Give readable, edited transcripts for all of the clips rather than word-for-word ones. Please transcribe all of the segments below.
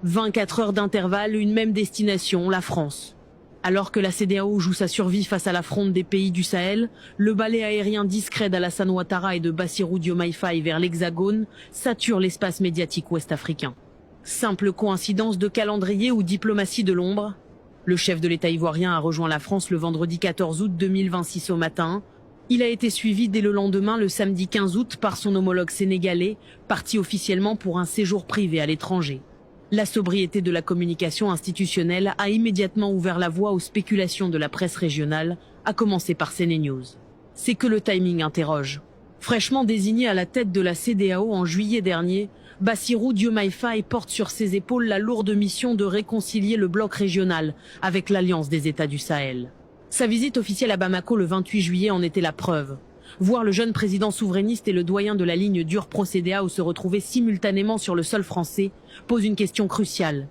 24 heures d'intervalle, une même destination, la France. Alors que la CEDEAO joue sa survie face à la fronde des pays du Sahel, le balai aérien discret d'Alassane Ouattara et de Bassirou Diomaye Faye vers l'Hexagone sature l'espace médiatique ouest-africain. Simple coïncidence de calendrier ou diplomatie de l'ombre? Le chef de l'État ivoirien a rejoint la France le vendredi 14 août 2026 au matin. Il a été suivi dès le lendemain, le samedi 15 août, par son homologue sénégalais, parti officiellement pour un séjour privé à l'étranger. La sobriété de la communication institutionnelle a immédiatement ouvert la voie aux spéculations de la presse régionale, à commencer par CNews. C'est que le timing interroge. Fraîchement désigné à la tête de la CEDEAO en juillet dernier, Bassirou Diomaye Faye porte sur ses épaules la lourde mission de réconcilier le bloc régional avec l'Alliance des États du Sahel. Sa visite officielle à Bamako le 28 juillet en était la preuve. Voir le jeune président souverainiste et le doyen de la ligne dure pro-CEDEAO se retrouver simultanément sur le sol français pose une question cruciale.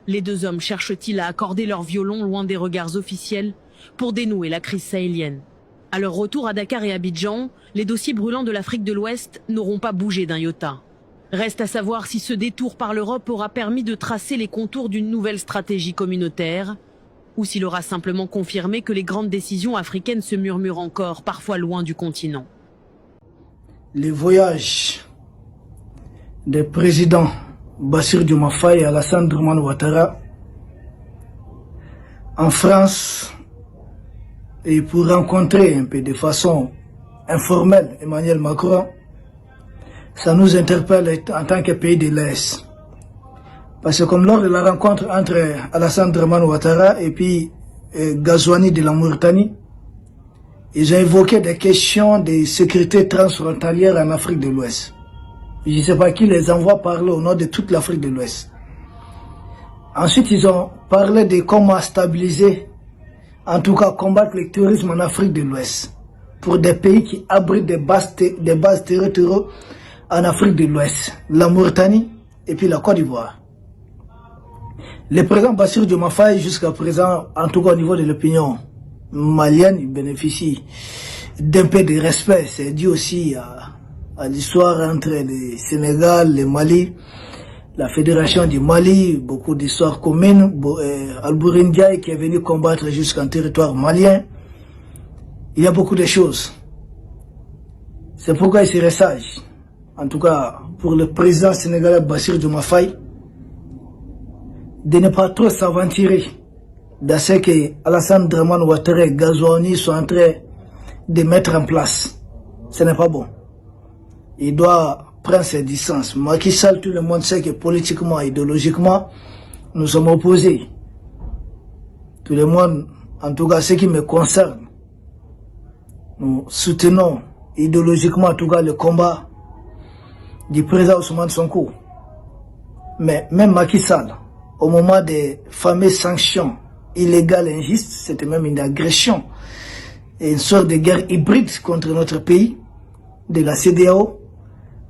Les deux hommes cherchent-ils à accorder leur violon loin des regards officiels pour dénouer la crise sahélienne? À leur retour à Dakar et Abidjan, les dossiers brûlants de l'Afrique de l'Ouest n'auront pas bougé d'un iota. Reste à savoir si ce détour par l'Europe aura permis de tracer les contours d'une nouvelle stratégie communautaire, ou s'il aura simplement confirmé que les grandes décisions africaines se murmurent encore, parfois loin du continent. Les voyages des présidents Bassirou Diomaye Faye et Alassane Ouattara en France et pour rencontrer un peu de façon informelle Emmanuel Macron, ça nous interpelle en tant que pays de l'Est. Parce que comme lors de la rencontre entre Alassane Ouattara et puis Ghazouani de la Mauritanie, ils ont évoqué des questions de sécurité transfrontalière en Afrique de l'Ouest. Je ne sais pas qui les envoie parler au nom de toute l'Afrique de l'Ouest. Ensuite, ils ont parlé de comment stabiliser, en tout cas combattre le terrorisme en Afrique de l'Ouest, pour des pays qui abritent des bases territoriales en Afrique de l'Ouest, la Mauritanie et puis la Côte d'Ivoire. Le président Bassirou Diomaye Faye, jusqu'à présent, en tout cas au niveau de l'opinion malienne, il bénéficie d'un peu de respect. C'est dû aussi à l'histoire entre le Sénégal, le Mali, la Fédération du Mali, beaucoup d'histoires communes. Alboury Ndiaye qui est venu combattre jusqu'en territoire malien. Il y a beaucoup de choses. C'est pourquoi il serait sage, en tout cas pour le président sénégalais Bassirou Diomaye Faye, de ne pas trop s'aventurer dans ce que Alassane Ouattara et Ghazouani sont en train de mettre en place. Ce n'est pas bon. Il doit prendre ses distances. Macky Sall, tout le monde sait que politiquement, idéologiquement, nous sommes opposés. Tout le monde, en tout cas ce qui me concerne, nous soutenons idéologiquement en tout cas le combat du président Ousmane Sonko. Mais même Macky Sall, au moment des fameuses sanctions illégales et injustes, c'était même une agression et une sorte de guerre hybride contre notre pays, de la CEDEAO.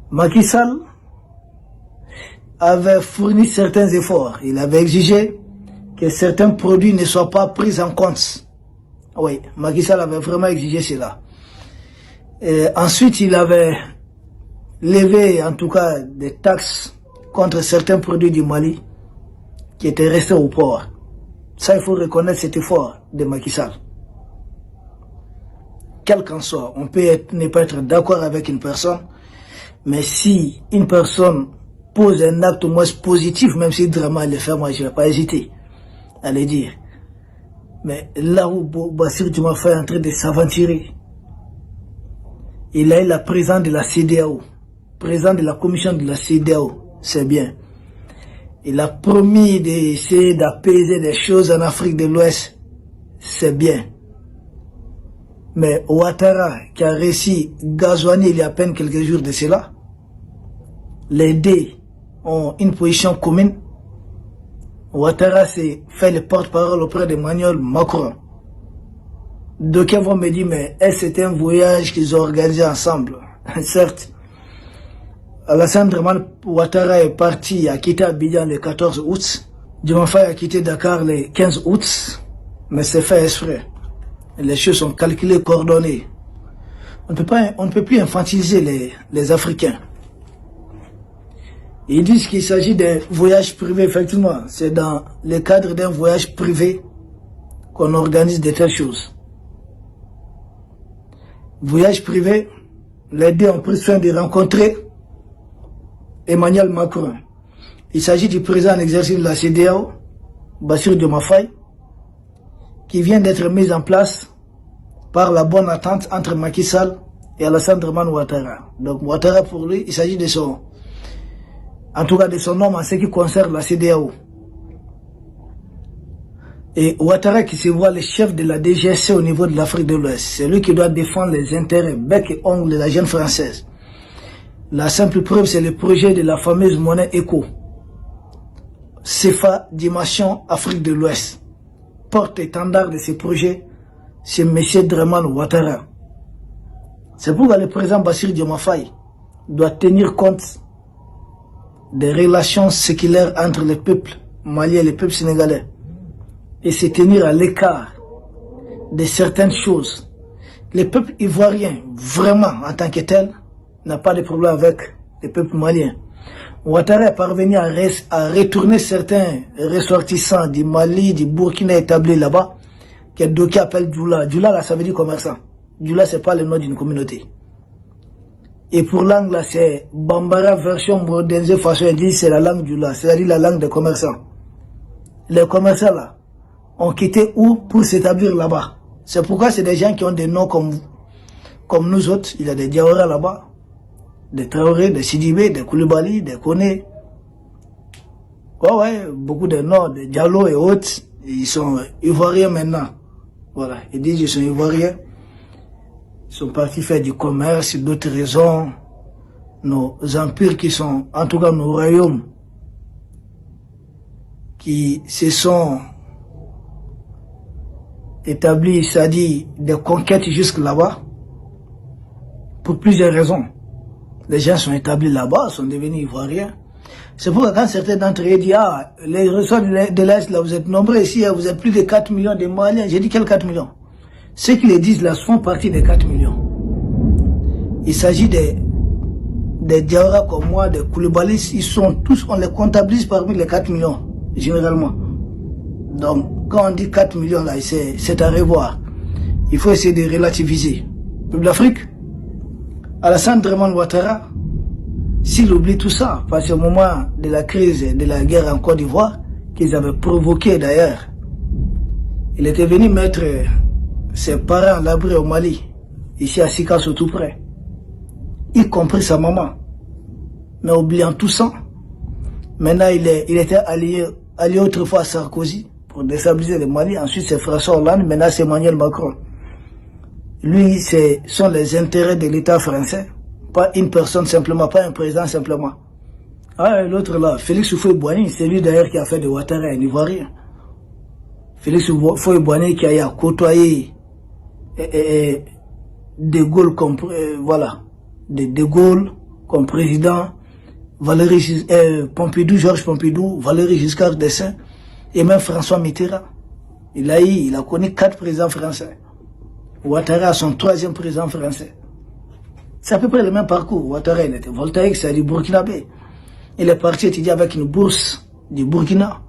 Macky Sall avait fourni certains efforts. Il avait exigé que certains produits ne soient pas pris en compte. Oui, Macky Sall avait vraiment exigé cela. Et ensuite, il avait levé en tout cas des taxes contre certains produits du Mali qui étaient restés au port. Ça, il faut reconnaître cet effort de Macky Sall. Quel qu'en soit, on peut ne pas être d'accord avec une personne, mais si une personne pose un acte moins positif, même si vraiment elle le fait, moi je ne vais pas hésiter à le dire. Mais là où Bassirou Diomaye Faye est en train de s'aventurer, il a eu la présidente de la CEDEAO, président de la commission de la CEDEAO, c'est bien. Il a promis d'essayer d'apaiser les choses en Afrique de l'Ouest, c'est bien. Mais Ouattara, qui a réussi Ghazouani il y a à peine quelques jours de cela, les deux ont une position commune. Ouattara s'est fait le porte-parole auprès d'Emmanuel Macron. D'aucuns vont me dire, mais c'était un voyage qu'ils ont organisé ensemble. Certes, Alassane Ouattara est parti, a quitté Abidjan le 14 août. Diomaye Faye a quitté Dakar le 15 août. Mais c'est fait exprès. Les choses sont calculées, coordonnées. On ne peut plus infantiliser les Africains. Ils disent qu'il s'agit d'un voyage privé, effectivement. C'est dans le cadre d'un voyage privé qu'on organise de telles choses. Voyage privé, les deux ont pris soin de rencontrer Emmanuel Macron. Il s'agit du président en exercice de la CEDEAO, Bassirou Diomaye Faye, qui vient d'être mis en place par la bonne attente entre Macky Sall et Alassane Dramane Ouattara. Donc Ouattara, pour lui, il s'agit de son, en tout cas de son nom en ce qui concerne la CEDEAO. Et Ouattara qui se voit le chef de la DGSC au niveau de l'Afrique de l'Ouest. C'est lui qui doit défendre les intérêts bec et ongle de la jeune française. La simple preuve, c'est le projet de la fameuse monnaie ECO. CFA Dimension Afrique de l'Ouest. Porte-étendard de ce projet, c'est M. Dramane Ouattara. C'est pourquoi le président Bassirou Diomaye Faye doit tenir compte des relations séculaires entre les peuples maliens et les peuples sénégalais et se tenir à l'écart de certaines choses. Le peuple ivoirien, vraiment en tant que tel, n'a pas de problème avec le peuple malien. Ouattara est parvenu à retourner certains ressortissants du Mali, du Burkina établis là-bas, que d'aucuns appellent Djoula. Djoula, là, ça veut dire commerçant. Djoula, c'est pas le nom d'une communauté. Et pour langue, là, c'est Bambara version modernisée façon indienne, c'est la langue Djoula, c'est-à-dire la langue des commerçants. Les commerçants, là, ont quitté où pour s'établir là-bas. C'est pourquoi c'est des gens qui ont des noms comme nous autres. Il y a des Diawara là-bas, des Traoré, des Sidibé, des Koulibaly, des Koné. Ouais, beaucoup de noms, des Diallo et autres. Ils sont ivoiriens maintenant. Voilà, ils disent qu'ils sont ivoiriens. Ils sont partis faire du commerce, d'autres raisons. Nos empires qui sont, en tout cas nos royaumes, qui se sont établis, c'est-à-dire des conquêtes jusque là-bas, pour plusieurs raisons. Les gens sont établis là-bas, sont devenus ivoiriens. C'est pourquoi quand certains d'entre eux disent, ah, les ressorts de l'Est, là, vous êtes nombreux ici, vous êtes plus de 4 millions de Maliens. J'ai dit quels 4 millions? Ceux qui les disent là font partie des 4 millions. Il s'agit des Diawara comme moi, des Koulibaly, ils sont tous, on les comptabilise parmi les 4 millions, généralement. Donc, quand on dit 4 millions là, c'est à revoir. Il faut essayer de relativiser. Le peuple d'Afrique, Alassane Dramane Ouattara, s'il oublie tout ça, parce qu'au moment de la crise de la guerre en Côte d'Ivoire, qu'ils avaient provoqué d'ailleurs, il était venu mettre ses parents à l'abri au Mali, ici à Sikasso tout près, y compris sa maman. Mais oubliant tout ça, maintenant il était allié autrefois à Sarkozy pour déstabiliser le Mali, ensuite c'est François Hollande, maintenant c'est Emmanuel Macron. Lui, ce sont les intérêts de l'État français, pas une personne simplement, pas un président simplement. Ah, l'autre là, Félix Houphouët-Boigny, c'est lui d'ailleurs qui a fait de Ouattara un Ivoirien. Félix Houphouët-Boigny qui a côtoyé De Gaulle comme, voilà, de Gaulle comme président, Pompidou, Georges Pompidou, Valéry Giscard d'Estaing, et même François Mitterrand. Il a connu 4 présidents français. Ouattara a son 3e président français. C'est à peu près le même parcours. Ouattara, il était voltaïque, c'est-à-dire burkinabé. Il est parti étudier avec une bourse du Burkina.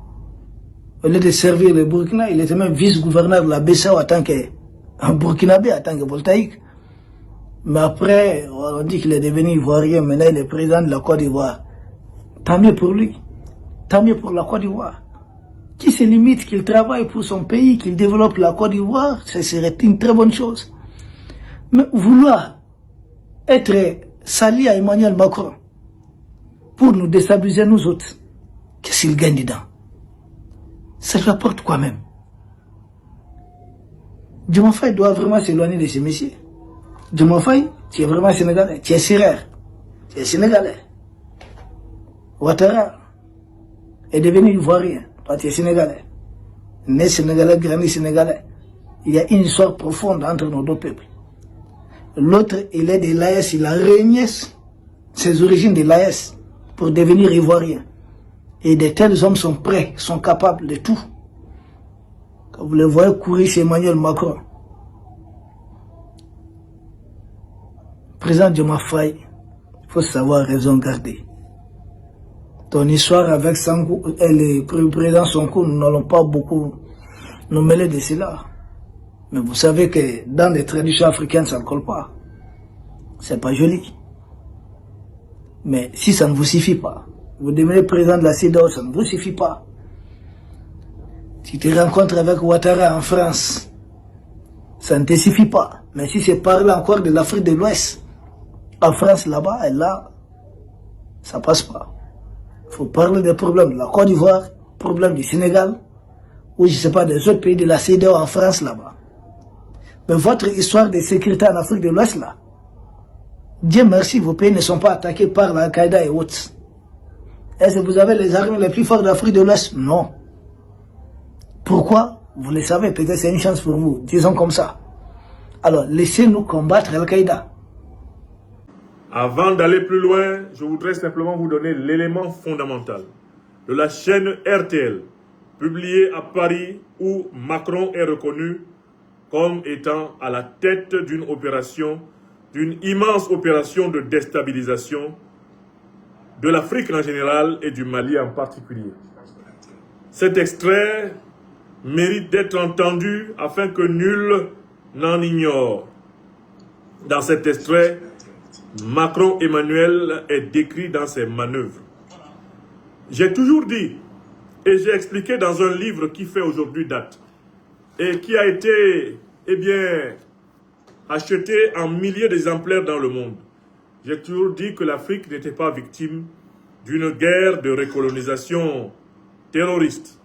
Au lieu de servir le Burkina, il était même vice-gouverneur de la BCEAO en tant que burkinabé, en tant que voltaïque. Mais après, on dit qu'il est devenu ivoirien, maintenant il est président de la Côte d'Ivoire. Tant mieux pour lui. Tant mieux pour la Côte d'Ivoire. Qui se limite, qu'il travaille pour son pays, qu'il développe la Côte d'Ivoire, ce serait une très bonne chose. Mais vouloir être sali à Emmanuel Macron pour nous déstabiliser nous autres, qu'est-ce qu'il gagne dedans? Ça lui apporte quoi même? Diomaye Faye doit vraiment s'éloigner de ces messieurs. Diomaye Faye, tu es vraiment sénégalais, tu es siraire, tu es sénégalais. Ouattara est devenu ivoirien. Toi, tu es sénégalais. Né sénégalais, grandi sénégalais. Il y a une histoire profonde entre nos deux peuples. L'autre, il est de l'AS, il a régné ses origines de l'AS pour devenir ivoirien. Et de tels hommes sont prêts, sont capables de tout. Quand vous les voyez courir chez Emmanuel Macron, président Diomaye Faye, il faut savoir raison garder. ton histoire avec Sankou et le président Sonko, nous n'allons pas beaucoup nous mêler de cela. Mais vous savez que dans les traditions africaines, ça ne colle pas. C'est pas joli. Mais si ça ne vous suffit pas, vous devenez président de la CEDEAO, ça ne vous suffit pas. Si tu te rencontres avec Ouattara en France, ça ne te suffit pas. Mais si c'est parler encore de l'Afrique de l'Ouest, en France là-bas, et là, ça passe pas. Il faut parler des problèmes de la Côte d'Ivoire, problèmes du Sénégal, ou je ne sais pas, des autres pays de la CEDEAO en France là-bas. Mais votre histoire de sécurité en Afrique de l'Ouest là, Dieu merci, vos pays ne sont pas attaqués par l'Al-Qaïda et autres. Est-ce que vous avez les armées les plus fortes d'Afrique de l'Ouest? Non. Pourquoi? Vous le savez, peut-être c'est une chance pour vous, disons comme ça. Alors, laissez-nous combattre Al-Qaïda. Avant d'aller plus loin, je voudrais simplement vous donner l'élément fondamental de la chaîne RTL, publiée à Paris, où Macron est reconnu comme étant à la tête d'une opération, d'une immense opération de déstabilisation de l'Afrique en général et du Mali en particulier. Cet extrait mérite d'être entendu afin que nul n'en ignore. Dans cet extrait, Macron Emmanuel est décrit dans ses manœuvres. J'ai toujours dit, et j'ai expliqué dans un livre qui fait aujourd'hui date, et qui a été, acheté en milliers d'exemplaires dans le monde. J'ai toujours dit que l'Afrique n'était pas victime d'une guerre de recolonisation terroriste.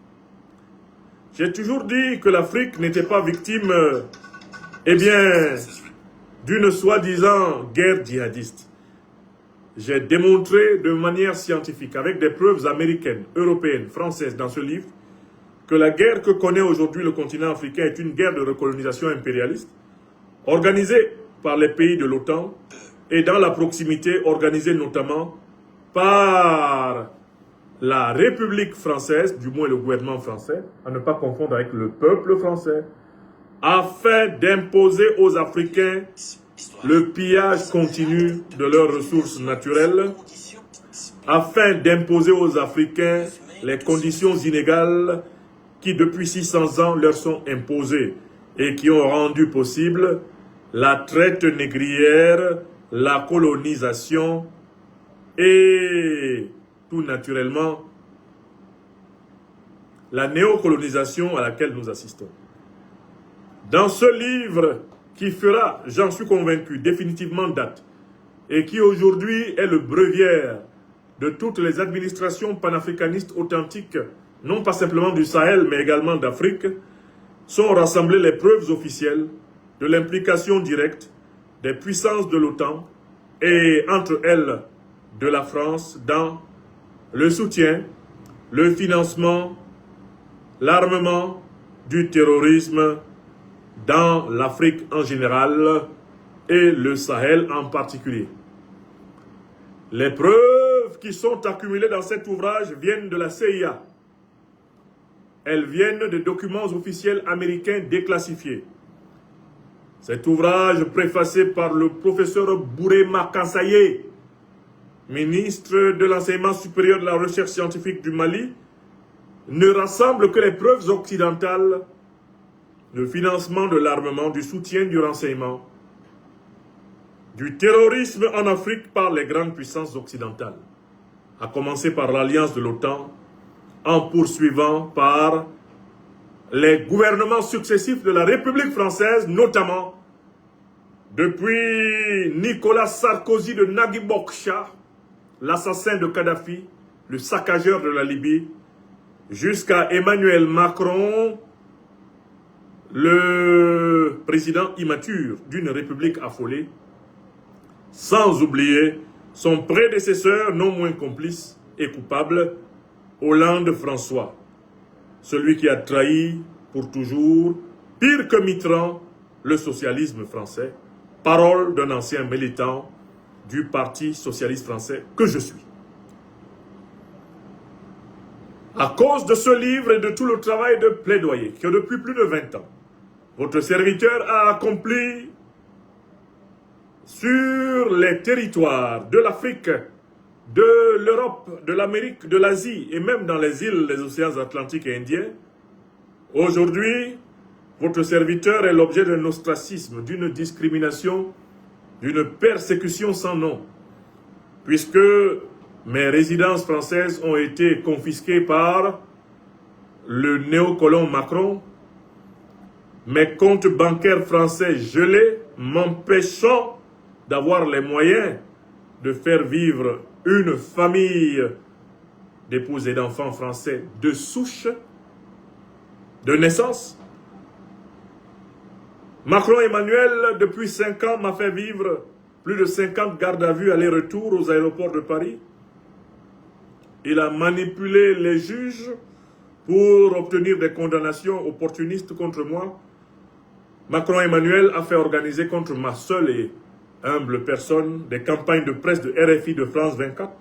J'ai toujours dit que l'Afrique n'était pas victime, d'une soi-disant guerre djihadiste. J'ai démontré de manière scientifique, avec des preuves américaines, européennes, françaises dans ce livre, que la guerre que connaît aujourd'hui le continent africain est une guerre de recolonisation impérialiste, organisée par les pays de l'OTAN et dans la proximité organisée notamment par la République française, du moins le gouvernement français, à ne pas confondre avec le peuple français, afin d'imposer aux Africains le pillage continu de leurs ressources naturelles, afin d'imposer aux Africains les conditions inégales qui depuis 600 ans leur sont imposées et qui ont rendu possible la traite négrière, la colonisation et tout naturellement la néocolonisation à laquelle nous assistons. Dans ce livre qui fera, j'en suis convaincu, définitivement date, et qui aujourd'hui est le bréviaire de toutes les administrations panafricanistes authentiques, non pas simplement du Sahel, mais également d'Afrique, sont rassemblées les preuves officielles de l'implication directe des puissances de l'OTAN et entre elles de la France dans le soutien, le financement, l'armement du terrorisme dans l'Afrique en général et le Sahel en particulier. Les preuves qui sont accumulées dans cet ouvrage viennent de la CIA. Elles viennent de documents officiels américains déclassifiés. Cet ouvrage, préfacé par le professeur Bourema Kansaye, ministre de l'Enseignement supérieur de la Recherche scientifique du Mali, ne rassemble que les preuves occidentales de financement de l'armement, du soutien du renseignement, du terrorisme en Afrique par les grandes puissances occidentales, à commencer par l'alliance de l'OTAN, en poursuivant par les gouvernements successifs de la République française, notamment depuis Nicolas Sarkozy de Nagui Bokcha, l'assassin de Kadhafi, le saccageur de la Libye, jusqu'à Emmanuel Macron, le président immature d'une république affolée, sans oublier son prédécesseur non moins complice et coupable, Hollande François, celui qui a trahi pour toujours, pire que Mitterrand, le socialisme français, parole d'un ancien militant du Parti socialiste français que je suis. À cause de ce livre et de tout le travail de plaidoyer que depuis plus de 20 ans, votre serviteur a accompli sur les territoires de l'Afrique de l'Europe, de l'Amérique, de l'Asie et même dans les îles des océans Atlantiques et Indiens, aujourd'hui, votre serviteur est l'objet d'un ostracisme, d'une discrimination, d'une persécution sans nom, puisque mes résidences françaises ont été confisquées par le néocolon Macron, mes comptes bancaires français gelés, m'empêchant d'avoir les moyens de faire vivre une famille d'épouses et d'enfants français de souche, de naissance. Macron Emmanuel, depuis 5 ans, m'a fait vivre plus de 50 gardes à vue aller-retour aux aéroports de Paris. Il a manipulé les juges pour obtenir des condamnations opportunistes contre moi. Macron Emmanuel a fait organiser contre ma seule et humble personne des campagnes de presse de RFI de France 24,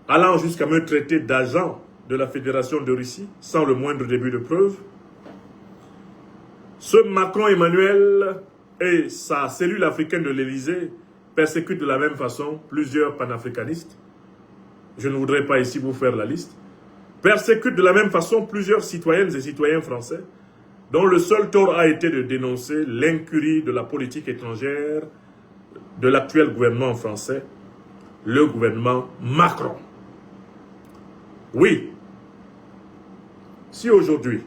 allant jusqu'à me traiter d'agent de la Fédération de Russie, sans le moindre début de preuve. Ce Macron Emmanuel et sa cellule africaine de l'Élysée persécutent de la même façon plusieurs panafricanistes. Je ne voudrais pas ici vous faire la liste. Persécutent de la même façon plusieurs citoyennes et citoyens français, dont le seul tort a été de dénoncer l'incurie de la politique étrangère de l'actuel gouvernement français, le gouvernement Macron. Oui, si aujourd'hui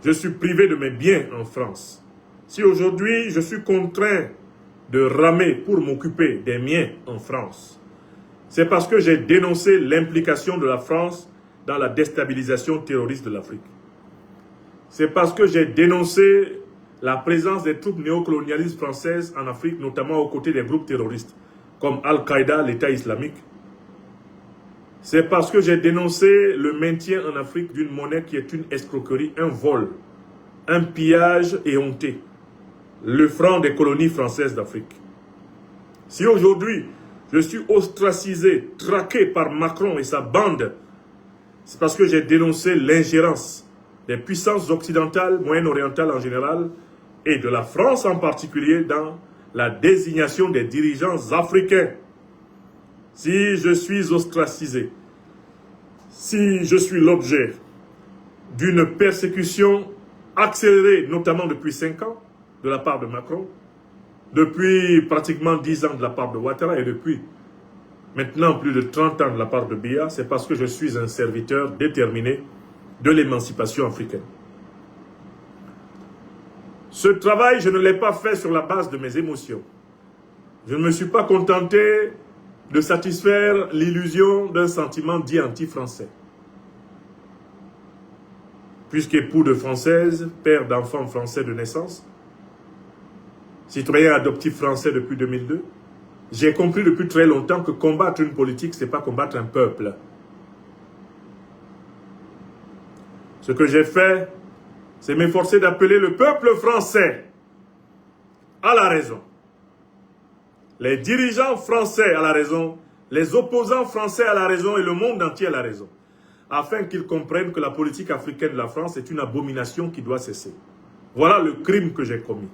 je suis privé de mes biens en France, si aujourd'hui je suis contraint de ramer pour m'occuper des miens en France, c'est parce que j'ai dénoncé l'implication de la France dans la déstabilisation terroriste de l'Afrique. C'est parce que j'ai dénoncé la présence des troupes néocolonialistes françaises en Afrique, notamment aux côtés des groupes terroristes, comme Al-Qaïda, l'État islamique. C'est parce que j'ai dénoncé le maintien en Afrique d'une monnaie qui est une escroquerie, un vol, un pillage éhonté, le franc des colonies françaises d'Afrique. Si aujourd'hui, je suis ostracisé, traqué par Macron et sa bande, c'est parce que j'ai dénoncé l'ingérence des puissances occidentales, moyen-orientales en général, et de la France en particulier dans la désignation des dirigeants africains. Si je suis ostracisé, si je suis l'objet d'une persécution accélérée, notamment depuis 5 ans, de la part de Macron, depuis pratiquement 10 ans de la part de Ouattara et depuis maintenant plus de 30 ans de la part de Biya, c'est parce que je suis un serviteur déterminé de l'émancipation africaine. Ce travail, je ne l'ai pas fait sur la base de mes émotions. Je ne me suis pas contenté de satisfaire l'illusion d'un sentiment dit anti-français. Puisqu'époux de Française, père d'enfants français de naissance, citoyen adoptif français depuis 2002, j'ai compris depuis très longtemps que combattre une politique, ce n'est pas combattre un peuple. Ce que j'ai fait, c'est m'efforcer d'appeler le peuple français à la raison. Les dirigeants français à la raison, les opposants français à la raison et le monde entier à la raison, afin qu'ils comprennent que la politique africaine de la France est une abomination qui doit cesser. Voilà le crime que j'ai commis.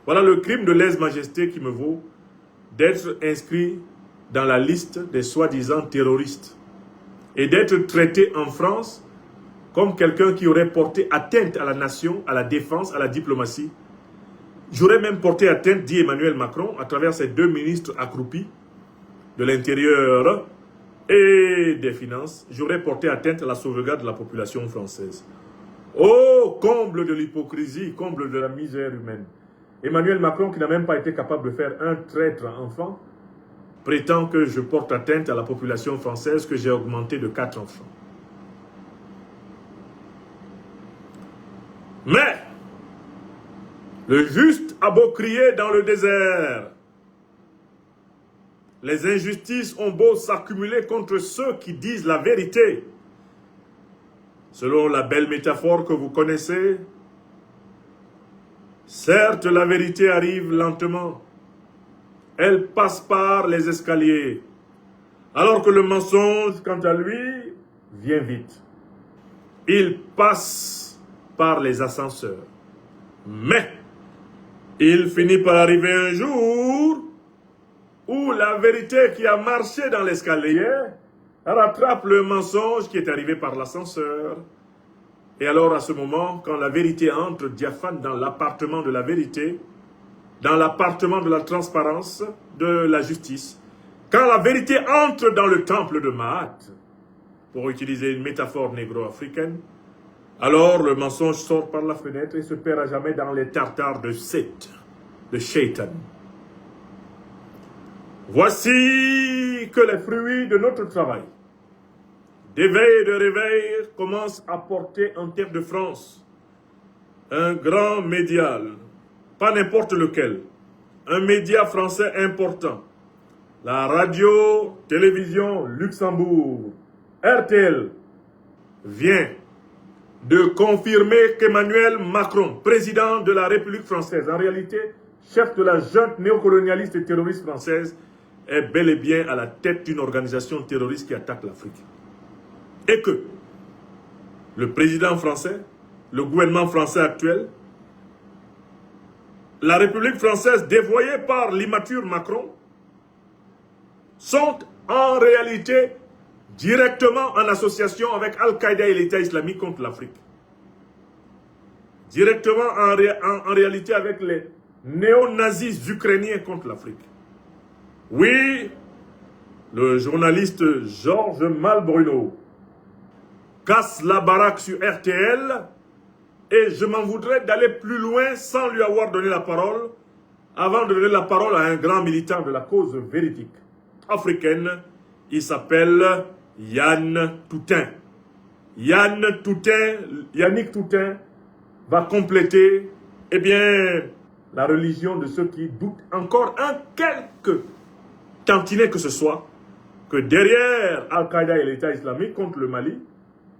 Voilà le crime de lèse-majesté qui me vaut d'être inscrit dans la liste des soi-disant terroristes et d'être traité en France comme quelqu'un qui aurait porté atteinte à la nation, à la défense, à la diplomatie. J'aurais même porté atteinte, dit Emmanuel Macron, à travers ses 2 ministres accroupis de l'Intérieur et des Finances. J'aurais porté atteinte à la sauvegarde de la population française. Oh, comble de l'hypocrisie, comble de la misère humaine. Emmanuel Macron, qui n'a même pas été capable de faire un traître enfant, prétend que je porte atteinte à la population française, que j'ai augmenté de 4 enfants. Mais, le juste a beau crier dans le désert. Les injustices ont beau s'accumuler contre ceux qui disent la vérité. Selon la belle métaphore que vous connaissez, certes, la vérité arrive lentement. Elle passe par les escaliers. Alors que le mensonge, quant à lui, vient vite. Il passe par les ascenseurs. Mais, il finit par arriver un jour où la vérité qui a marché dans l'escalier rattrape le mensonge qui est arrivé par l'ascenseur. Et alors à ce moment, quand la vérité entre diaphane dans l'appartement de la vérité, dans l'appartement de la transparence, de la justice, quand la vérité entre dans le temple de Mahat, pour utiliser une métaphore négro-africaine, alors le mensonge sort par la fenêtre et se perd à jamais dans les tartares de Seth, de Shaitan. Voici que les fruits de notre travail, d'éveil et de réveil, commencent à porter en terre de France un grand médial, pas n'importe lequel, un média français important, la radio-télévision Luxembourg, RTL, vient de confirmer qu'Emmanuel Macron, président de la République française, en réalité chef de la junte néocolonialiste et terroriste française, est bel et bien à la tête d'une organisation terroriste qui attaque l'Afrique. Et que le président français, le gouvernement français actuel, la République française dévoyée par l'immature Macron, sont en réalité directement en association avec Al-Qaïda et l'État islamique contre l'Afrique. Directement en réalité avec les néo-nazis ukrainiens contre l'Afrique. Oui, le journaliste Georges Malbruno casse la baraque sur RTL et je m'en voudrais d'aller plus loin sans lui avoir donné la parole avant de donner la parole à un grand militant de la cause véridique africaine. Il s'appelle Yann Toutain. Yannick Toutain va compléter, eh bien, la religion de ceux qui doutent encore un quelque tantinet que ce soit, que derrière Al-Qaïda et l'État islamique contre le Mali,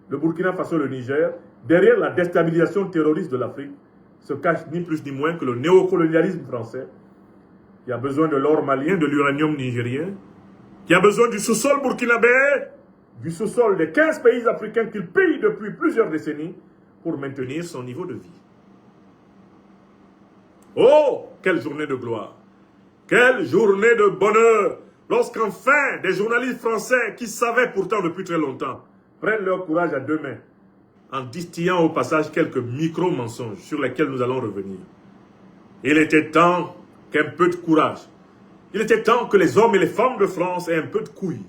le Burkina Faso, le Niger, derrière la déstabilisation terroriste de l'Afrique, se cache ni plus ni moins que le néocolonialisme français, qui a besoin de l'or malien, de l'uranium nigérien, qui a besoin du sous-sol burkinabé, du sous-sol des 15 pays africains qu'il pille depuis plusieurs décennies pour maintenir son niveau de vie. Oh, quelle journée de gloire! Quelle journée de bonheur! Lorsqu'enfin des journalistes français qui savaient pourtant depuis très longtemps prennent leur courage à deux mains en distillant au passage quelques micro-mensonges sur lesquels nous allons revenir. Il était temps qu'un peu de courage, il était temps que les hommes et les femmes de France aient un peu de couilles,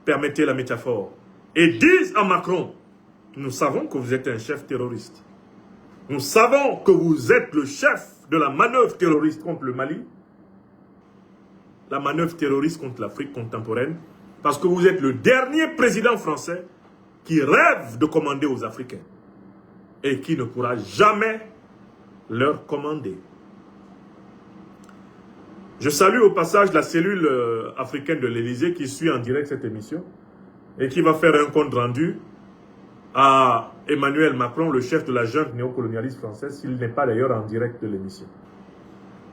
permettez la métaphore, et disent à Macron: nous savons que vous êtes un chef terroriste. Nous savons que vous êtes le chef de la manœuvre terroriste contre le Mali, la manœuvre terroriste contre l'Afrique contemporaine, parce que vous êtes le dernier président français qui rêve de commander aux Africains et qui ne pourra jamais leur commander. Je salue au passage la cellule africaine de l'Élysée qui suit en direct cette émission et qui va faire un compte rendu à Emmanuel Macron, le chef de la junte néocolonialiste française, s'il n'est pas d'ailleurs en direct de l'émission.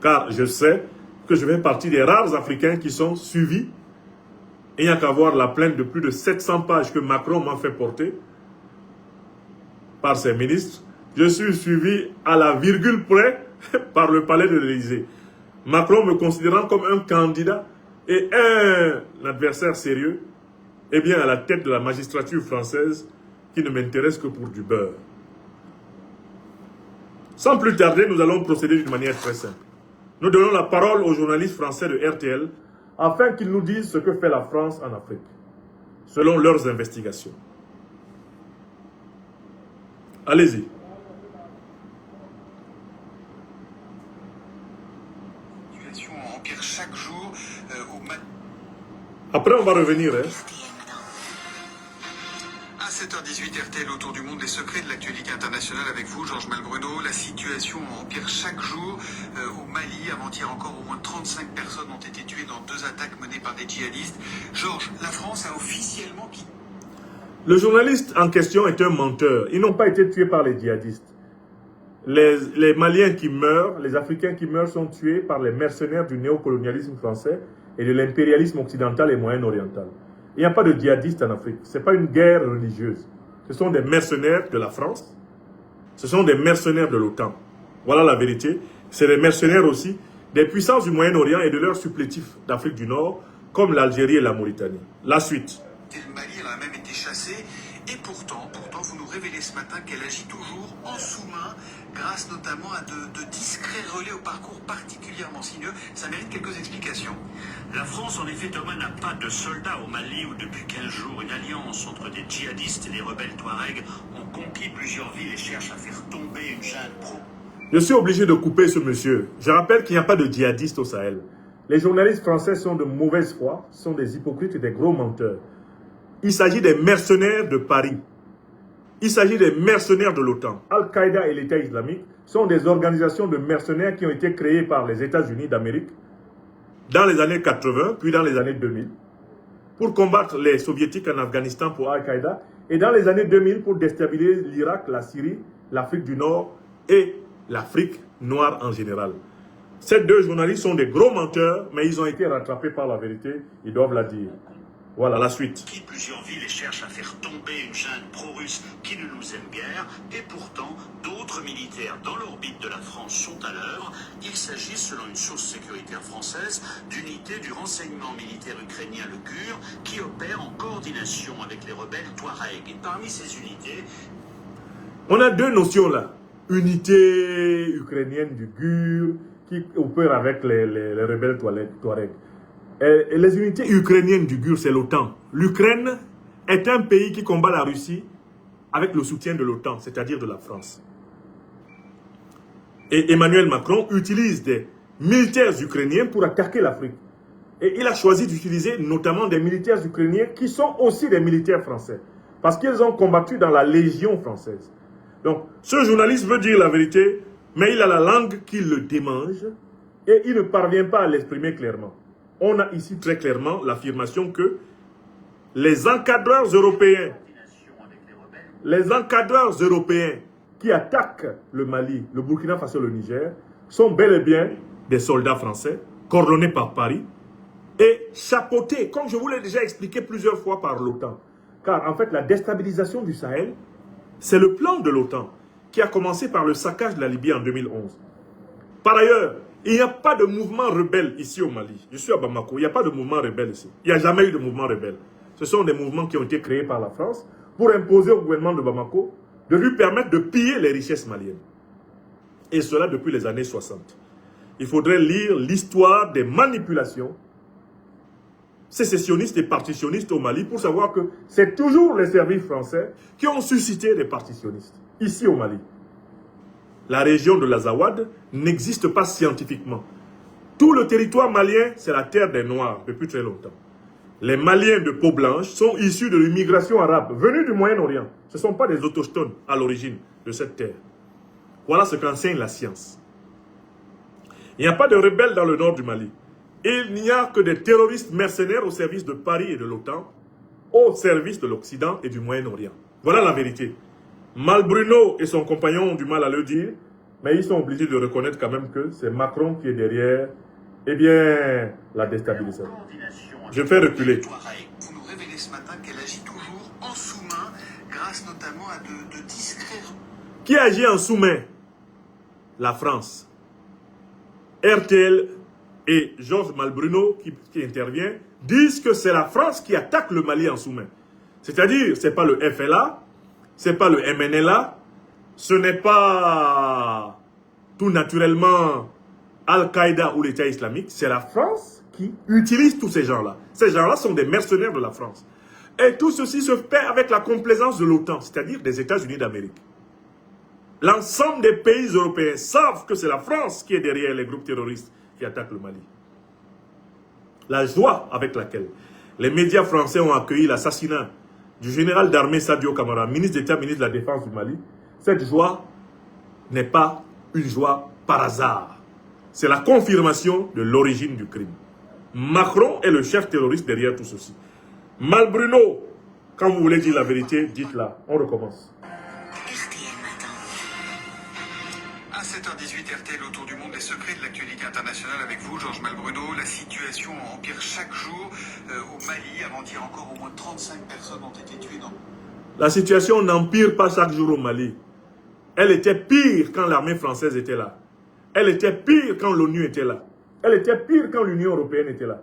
Car je sais que je fais partie des rares Africains qui sont suivis. Il n'y a qu'à voir la plainte de plus de 700 pages que Macron m'a fait porter par ses ministres. Je suis suivi à la virgule près par le palais de l'Élysée. Macron me considérant comme un candidat et un adversaire sérieux, eh bien à la tête de la magistrature française qui ne m'intéresse que pour du beurre. Sans plus tarder, nous allons procéder d'une manière très simple. Nous donnons la parole aux journalistes français de RTL afin qu'ils nous disent ce que fait la France en Afrique, selon leurs investigations. Allez-y. La situation empire chaque jour Après, on va revenir. À 7h18 RTL autour du monde, les secrets de l'actualité internationale avec vous, Georges Malbruno. La situation empire chaque jour au Mali. Avant-hier encore, au moins 35 personnes ont été tuées dans 2 attaques menées par des djihadistes. Georges, la France a officiellement quitté. Le journaliste en question est un menteur. Ils n'ont pas été tués par les djihadistes. Les Maliens qui meurent, les Africains qui meurent sont tués par les mercenaires du néocolonialisme français et de l'impérialisme occidental et moyen-oriental. Il n'y a pas de djihadistes en Afrique. Ce n'est pas une guerre religieuse. Ce sont des mercenaires de la France. Ce sont des mercenaires de l'OTAN. Voilà la vérité. C'est des mercenaires aussi des puissances du Moyen-Orient et de leurs supplétifs d'Afrique du Nord, comme l'Algérie et la Mauritanie. La suite. Le Mali, elle a même été chassée. Et pourtant, vous nous révélez ce matin qu'elle agit toujours en sous-main, grâce notamment à de discrets relais au parcours particulièrement sinueux. Ça mérite quelques explications. La France, en effet, Thomas, n'a pas de soldats au Mali où depuis 15 jours, une alliance entre des djihadistes et des rebelles Touaregs ont conquis plusieurs villes et cherchent à faire tomber une junte pro. Je suis obligé de couper ce monsieur. Je rappelle qu'il n'y a pas de djihadistes au Sahel. Les journalistes français sont de mauvaise foi, sont des hypocrites et des gros menteurs. Il s'agit des mercenaires de Paris. Il s'agit des mercenaires de l'OTAN. Al-Qaïda et l'État islamique sont des organisations de mercenaires qui ont été créées par les États-Unis d'Amérique dans les années 80, puis dans les années 2000, pour combattre les soviétiques en Afghanistan pour Al-Qaïda, et dans les années 2000 pour déstabiliser l'Irak, la Syrie, l'Afrique du Nord et l'Afrique noire en général. Ces deux journalistes sont des gros menteurs, mais ils ont été rattrapés par la vérité, ils doivent la dire. Voilà la suite. Qui plusieurs villes et cherchent à faire tomber une junte pro-russe qui ne nous aime guère, et pourtant d'autres militaires dans l'orbite de la France sont à l'œuvre. Il s'agit, selon une source sécuritaire française, d'unités du renseignement militaire ukrainien, le GUR, qui opèrent en coordination avec les rebelles Touaregs. Et parmi ces unités, on a deux notions là. Unité ukrainienne du GUR qui opère avec les rebelles Touaregs. Et les unités ukrainiennes du GUR, c'est l'OTAN. L'Ukraine est un pays qui combat la Russie avec le soutien de l'OTAN, c'est-à-dire de la France. Et Emmanuel Macron utilise des militaires ukrainiens pour attaquer l'Afrique. Et il a choisi d'utiliser notamment des militaires ukrainiens qui sont aussi des militaires français. Parce qu'ils ont combattu dans la Légion française. Donc, ce journaliste veut dire la vérité, mais il a la langue qui le démange et il ne parvient pas à l'exprimer clairement. On a ici très clairement l'affirmation que les encadreurs européens qui attaquent le Mali, le Burkina Faso, le Niger, sont bel et bien des soldats français, coordonnés par Paris et chapeautés, comme je vous l'ai déjà expliqué plusieurs fois, par l'OTAN. Car en fait, la déstabilisation du Sahel, c'est le plan de l'OTAN qui a commencé par le saccage de la Libye en 2011. Par ailleurs, il n'y a pas de mouvement rebelle ici au Mali. Je suis à Bamako, il n'y a pas de mouvement rebelle ici. Il n'y a jamais eu de mouvement rebelle. Ce sont des mouvements qui ont été créés par la France pour imposer au gouvernement de Bamako de lui permettre de piller les richesses maliennes. Et cela depuis les années 60. Il faudrait lire l'histoire des manipulations sécessionnistes et partitionnistes au Mali pour savoir que c'est toujours les services français qui ont suscité des partitionnistes ici au Mali. La région de l'Azawad n'existe pas scientifiquement. Tout le territoire malien, c'est la terre des Noirs depuis très longtemps. Les Maliens de peau blanche sont issus de l'immigration arabe, venus du Moyen-Orient. Ce ne sont pas des autochtones à l'origine de cette terre. Voilà ce qu'enseigne la science. Il n'y a pas de rebelles dans le nord du Mali. Il n'y a que des terroristes mercenaires au service de Paris et de l'OTAN, au service de l'Occident et du Moyen-Orient. Voilà la vérité. Malbruno et son compagnon ont du mal à le dire, mais ils sont obligés de reconnaître quand même que c'est Macron qui est derrière, eh bien, la déstabilisation. Je fais reculer. Vous nous révélez ce matin qu'elle agit toujours en sous-main, grâce notamment à de discrets... Qui agit en sous-main? La France. RTL et Georges Malbruno, qui intervient, disent que c'est la France qui attaque le Mali en sous-main. C'est-à-dire, ce n'est pas le FLA, ce n'est pas le MNLA, ce n'est pas tout naturellement Al-Qaïda ou l'État islamique, c'est la France qui utilise tous ces gens-là. Ces gens-là sont des mercenaires de la France. Et tout ceci se fait avec la complaisance de l'OTAN, c'est-à-dire des États-Unis d'Amérique. L'ensemble des pays européens savent que c'est la France qui est derrière les groupes terroristes qui attaquent le Mali. La joie avec laquelle les médias français ont accueilli l'assassinat du général d'armée Sadio Camara, ministre d'État, ministre de la Défense du Mali, cette joie n'est pas une joie par hasard. C'est la confirmation de l'origine du crime. Macron est le chef terroriste derrière tout ceci. Malbruno, quand vous voulez dire la vérité, dites-la. On recommence. À 7h18, RTL autour du monde, les secrets de l'actualité internationale avec vous, Georges Malbruno. La situation empire chaque jour au Mali. Avant-hier encore, au moins 35 personnes ont été tuées dans... La situation n'empire pas chaque jour au Mali. Elle était pire quand l'armée française était là. Elle était pire quand l'ONU était là. Elle était pire quand l'Union européenne était là.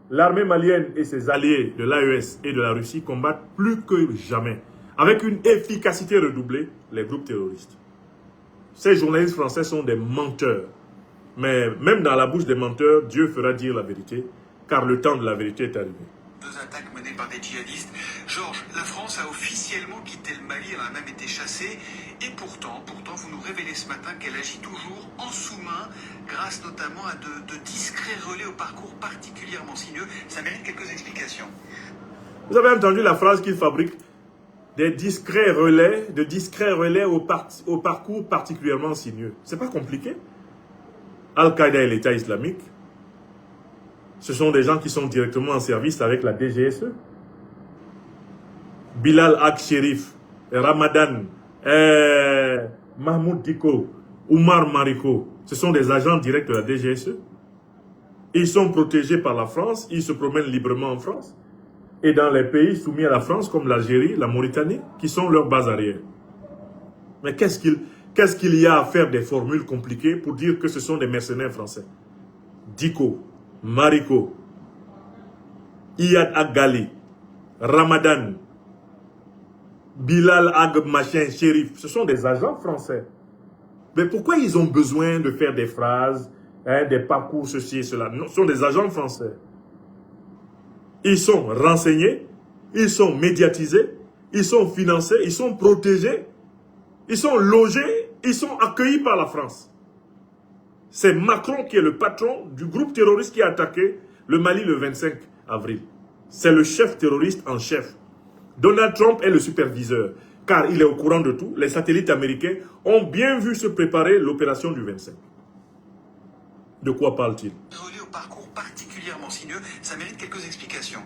L'armée malienne et ses alliés de l'AES et de la Russie combattent plus que jamais, avec une efficacité redoublée, les groupes terroristes. Ces journalistes français sont des menteurs. Mais même dans la bouche des menteurs, Dieu fera dire la vérité, car le temps de la vérité est arrivé. 2 attaques menées par des djihadistes. Georges, la France a officiellement quitté le Mali, elle en a même été chassée. Et pourtant, vous nous révélez ce matin qu'elle agit toujours en sous-main, grâce notamment à de discrets relais au parcours particulièrement sinueux. Ça mérite quelques explications. Vous avez entendu la phrase qu'il fabrique? Des discrets relais, au parcours particulièrement sinueux. C'est pas compliqué. Al-Qaïda et l'État islamique, ce sont des gens qui sont directement en service avec la DGSE. Bilal Ak-Sherif, Ramadan, Mahmoud Diko, Oumar Mariko, ce sont des agents directs de la DGSE. Ils sont protégés par la France, ils se promènent librement en France. Et dans les pays soumis à la France, comme l'Algérie, la Mauritanie, qui sont leurs bases arrière. Mais qu'est-ce qu'il y a à faire des formules compliquées pour dire que ce sont des mercenaires français? Diko, Mariko, Iyad Agali, Ramadan, Bilal Ag Machin, Shérif, ce sont des agents français. Mais pourquoi ils ont besoin de faire des phrases, des parcours, ceci et cela? Non, ce sont des agents français. Ils sont renseignés, ils sont médiatisés, ils sont financés, ils sont protégés, ils sont logés, ils sont accueillis par la France. C'est Macron qui est le patron du groupe terroriste qui a attaqué le Mali le 25 avril. C'est le chef terroriste en chef. Donald Trump est le superviseur, car il est au courant de tout. Les satellites américains ont bien vu se préparer l'opération du 25. De quoi parle-t-il? Relais au parcours particulièrement sinueux, ça mérite quelques explications.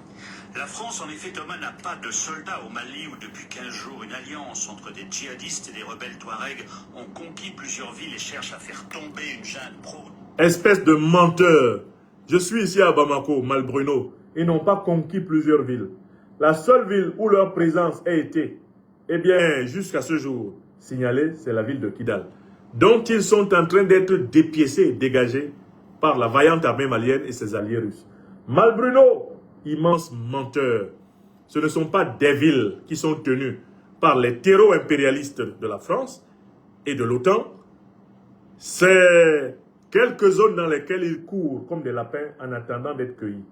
La France, en effet, Thomas, n'a pas de soldats au Mali où depuis 15 jours, une alliance entre des djihadistes et des rebelles touaregs ont conquis plusieurs villes et cherchent à faire tomber une junte pro. Espèce de menteur. Je suis ici à Bamako, Malbruno. Ils n'ont pas conquis plusieurs villes. La seule ville où leur présence a été, eh bien, jusqu'à ce jour, signalée, c'est la ville de Kidal, dont ils sont en train d'être dépiécés et dégagés par la vaillante armée malienne et ses alliés russes. Malbruno, immense menteur. Ce ne sont pas des villes qui sont tenues par les terreaux impérialistes de la France et de l'OTAN. C'est quelques zones dans lesquelles ils courent comme des lapins en attendant d'être cueillis.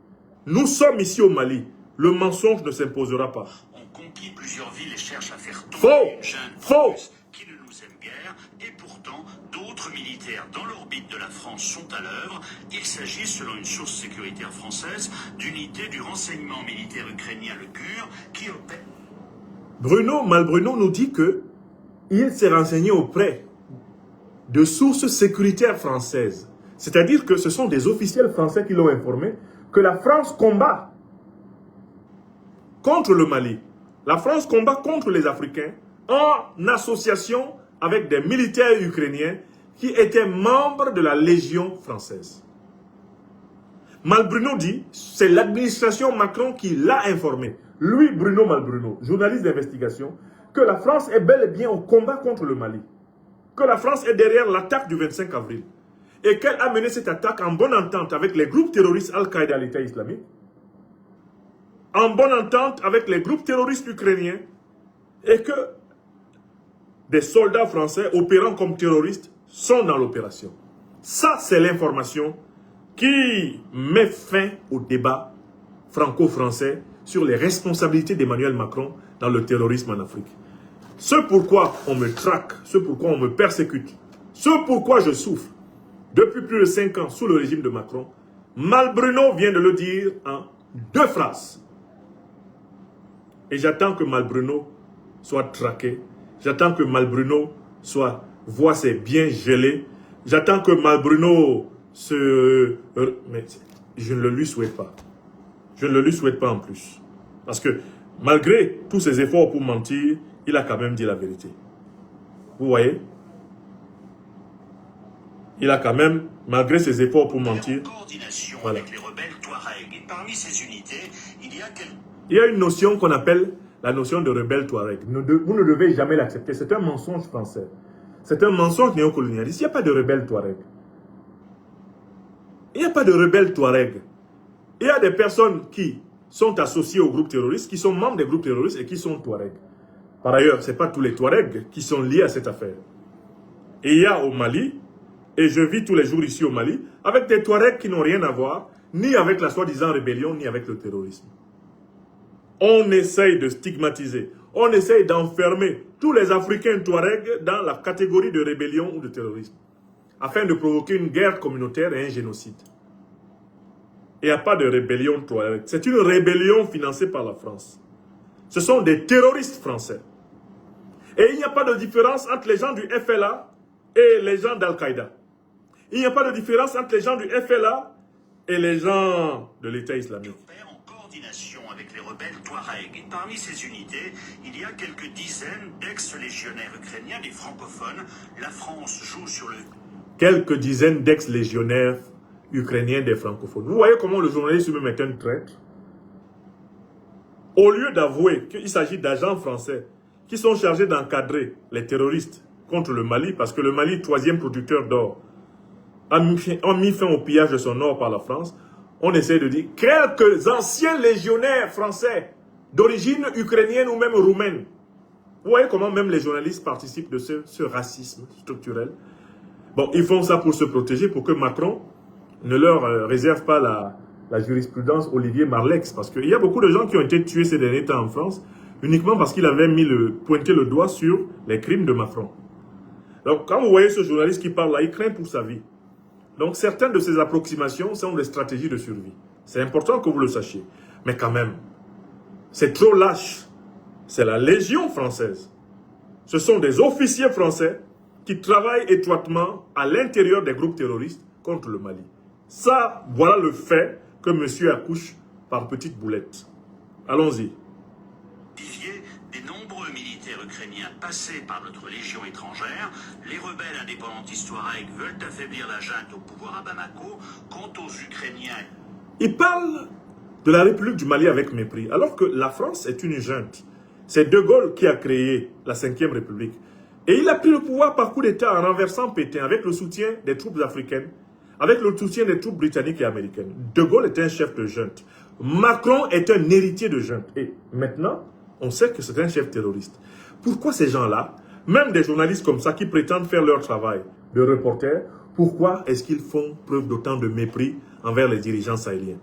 Nous sommes ici au Mali. Le mensonge ne s'imposera pas. On conquis plusieurs villes et cherchent à faire tomber Faux! une junte Faux! russe qui ne nous aime guère. Et pourtant, d'autres militaires dans l'orbite de la France sont à l'œuvre. Il s'agit, selon une source sécuritaire française, d'unités du renseignement militaire ukrainien le GUR qui opère. Malbruno nous dit que il s'est renseigné auprès de sources sécuritaires françaises. C'est-à-dire que ce sont des officiels français qui l'ont informé que la France combat contre le Mali. La France combat contre les Africains en association avec des militaires ukrainiens qui étaient membres de la Légion française. Malbruno dit, c'est l'administration Macron qui l'a informé. Lui, Bruno Malbruno, journaliste d'investigation, que la France est bel et bien au combat contre le Mali. Que la France est derrière l'attaque du 25 avril. Et qu'elle a mené cette attaque en bonne entente avec les groupes terroristes Al-Qaïda et l'État islamique, en bonne entente avec les groupes terroristes ukrainiens, et que des soldats français opérant comme terroristes sont dans l'opération. Ça, c'est l'information qui met fin au débat franco-français sur les responsabilités d'Emmanuel Macron dans le terrorisme en Afrique. Ce pourquoi on me traque, ce pourquoi on me persécute, ce pourquoi je souffre depuis plus de 5 ans sous le régime de Macron, Malbruno vient de le dire en 2 phrases. Et j'attends que Malbruno soit traqué. J'attends que Malbruno voit ses biens gelés. J'attends que Malbruno mais je ne le lui souhaite pas. Je ne le lui souhaite pas en plus. Parce que malgré tous ses efforts pour mentir, il a quand même dit la vérité. Vous voyez? Il a quand même, malgré ses efforts pour mentir... En coordination voilà. avec les rebelles touaregs. Et parmi ces unités, il y a une notion qu'on appelle la notion de rebelle touareg. Vous ne devez jamais l'accepter. C'est un mensonge français. C'est un mensonge néocolonialiste. Il n'y a pas de rebelle touareg. Il n'y a pas de rebelles Touareg. Il y a des personnes qui sont associées aux groupes terroristes, qui sont membres des groupes terroristes et qui sont Touareg. Par ailleurs, ce n'est pas tous les Touaregs qui sont liés à cette affaire. Et il y a au Mali, et je vis tous les jours ici au Mali, avec des Touaregs qui n'ont rien à voir, ni avec la soi-disant rébellion, ni avec le terrorisme. On essaye de stigmatiser, on essaye d'enfermer tous les Africains Touaregs dans la catégorie de rébellion ou de terrorisme, afin de provoquer une guerre communautaire et un génocide. Il n'y a pas de rébellion Touareg. C'est une rébellion financée par la France. Ce sont des terroristes français. Et il n'y a pas de différence entre les gens du FLA et les gens d'Al-Qaïda. Il n'y a pas de différence entre les gens du FLA et les gens de l'État islamique. En coordination avec les rebelles Touareg. Et parmi ces unités, il y a quelques dizaines d'ex-légionnaires ukrainiens, des francophones. La France joue sur le... Quelques dizaines d'ex-légionnaires ukrainiens des francophones. Vous voyez comment le journaliste lui-même est un traître? Au lieu d'avouer qu'il s'agit d'agents français qui sont chargés d'encadrer les terroristes contre le Mali, parce que le Mali, troisième producteur d'or, a mis fin au pillage de son or par la France, on essaie de dire quelques anciens légionnaires français d'origine ukrainienne ou même roumaine. Vous voyez comment même les journalistes participent de ce racisme structurel. Bon, ils font ça pour se protéger, pour que Macron ne leur réserve pas la jurisprudence Olivier Marleix. Parce qu'il y a beaucoup de gens qui ont été tués ces derniers temps en France, uniquement parce qu'il avait pointé le doigt sur les crimes de Macron. Donc, quand vous voyez ce journaliste qui parle là, il craint pour sa vie. Donc, certaines de ces approximations sont des stratégies de survie. C'est important que vous le sachiez. Mais quand même, c'est trop lâche. C'est la Légion française. Ce sont des officiers français qui travaillent étroitement à l'intérieur des groupes terroristes contre le Mali. Ça, voilà le fait que monsieur accouche par petites boulettes. Allons-y. Des nombreux militaires ukrainiens passés par notre légion étrangère, les rebelles indépendantistes Touareg veulent affaiblir la junte au pouvoir à Bamako. Quant aux Ukrainiens... Il parle de la République du Mali avec mépris, alors que la France est une junte. C'est De Gaulle qui a créé la 5e République. Et il a pris le pouvoir par coup d'État en renversant Pétain avec le soutien des troupes africaines, avec le soutien des troupes britanniques et américaines. De Gaulle est un chef de junte. Macron est un héritier de junte. Et maintenant, on sait que c'est un chef terroriste. Pourquoi ces gens-là, même des journalistes comme ça qui prétendent faire leur travail de reporter, pourquoi est-ce qu'ils font preuve d'autant de mépris envers les dirigeants sahéliens?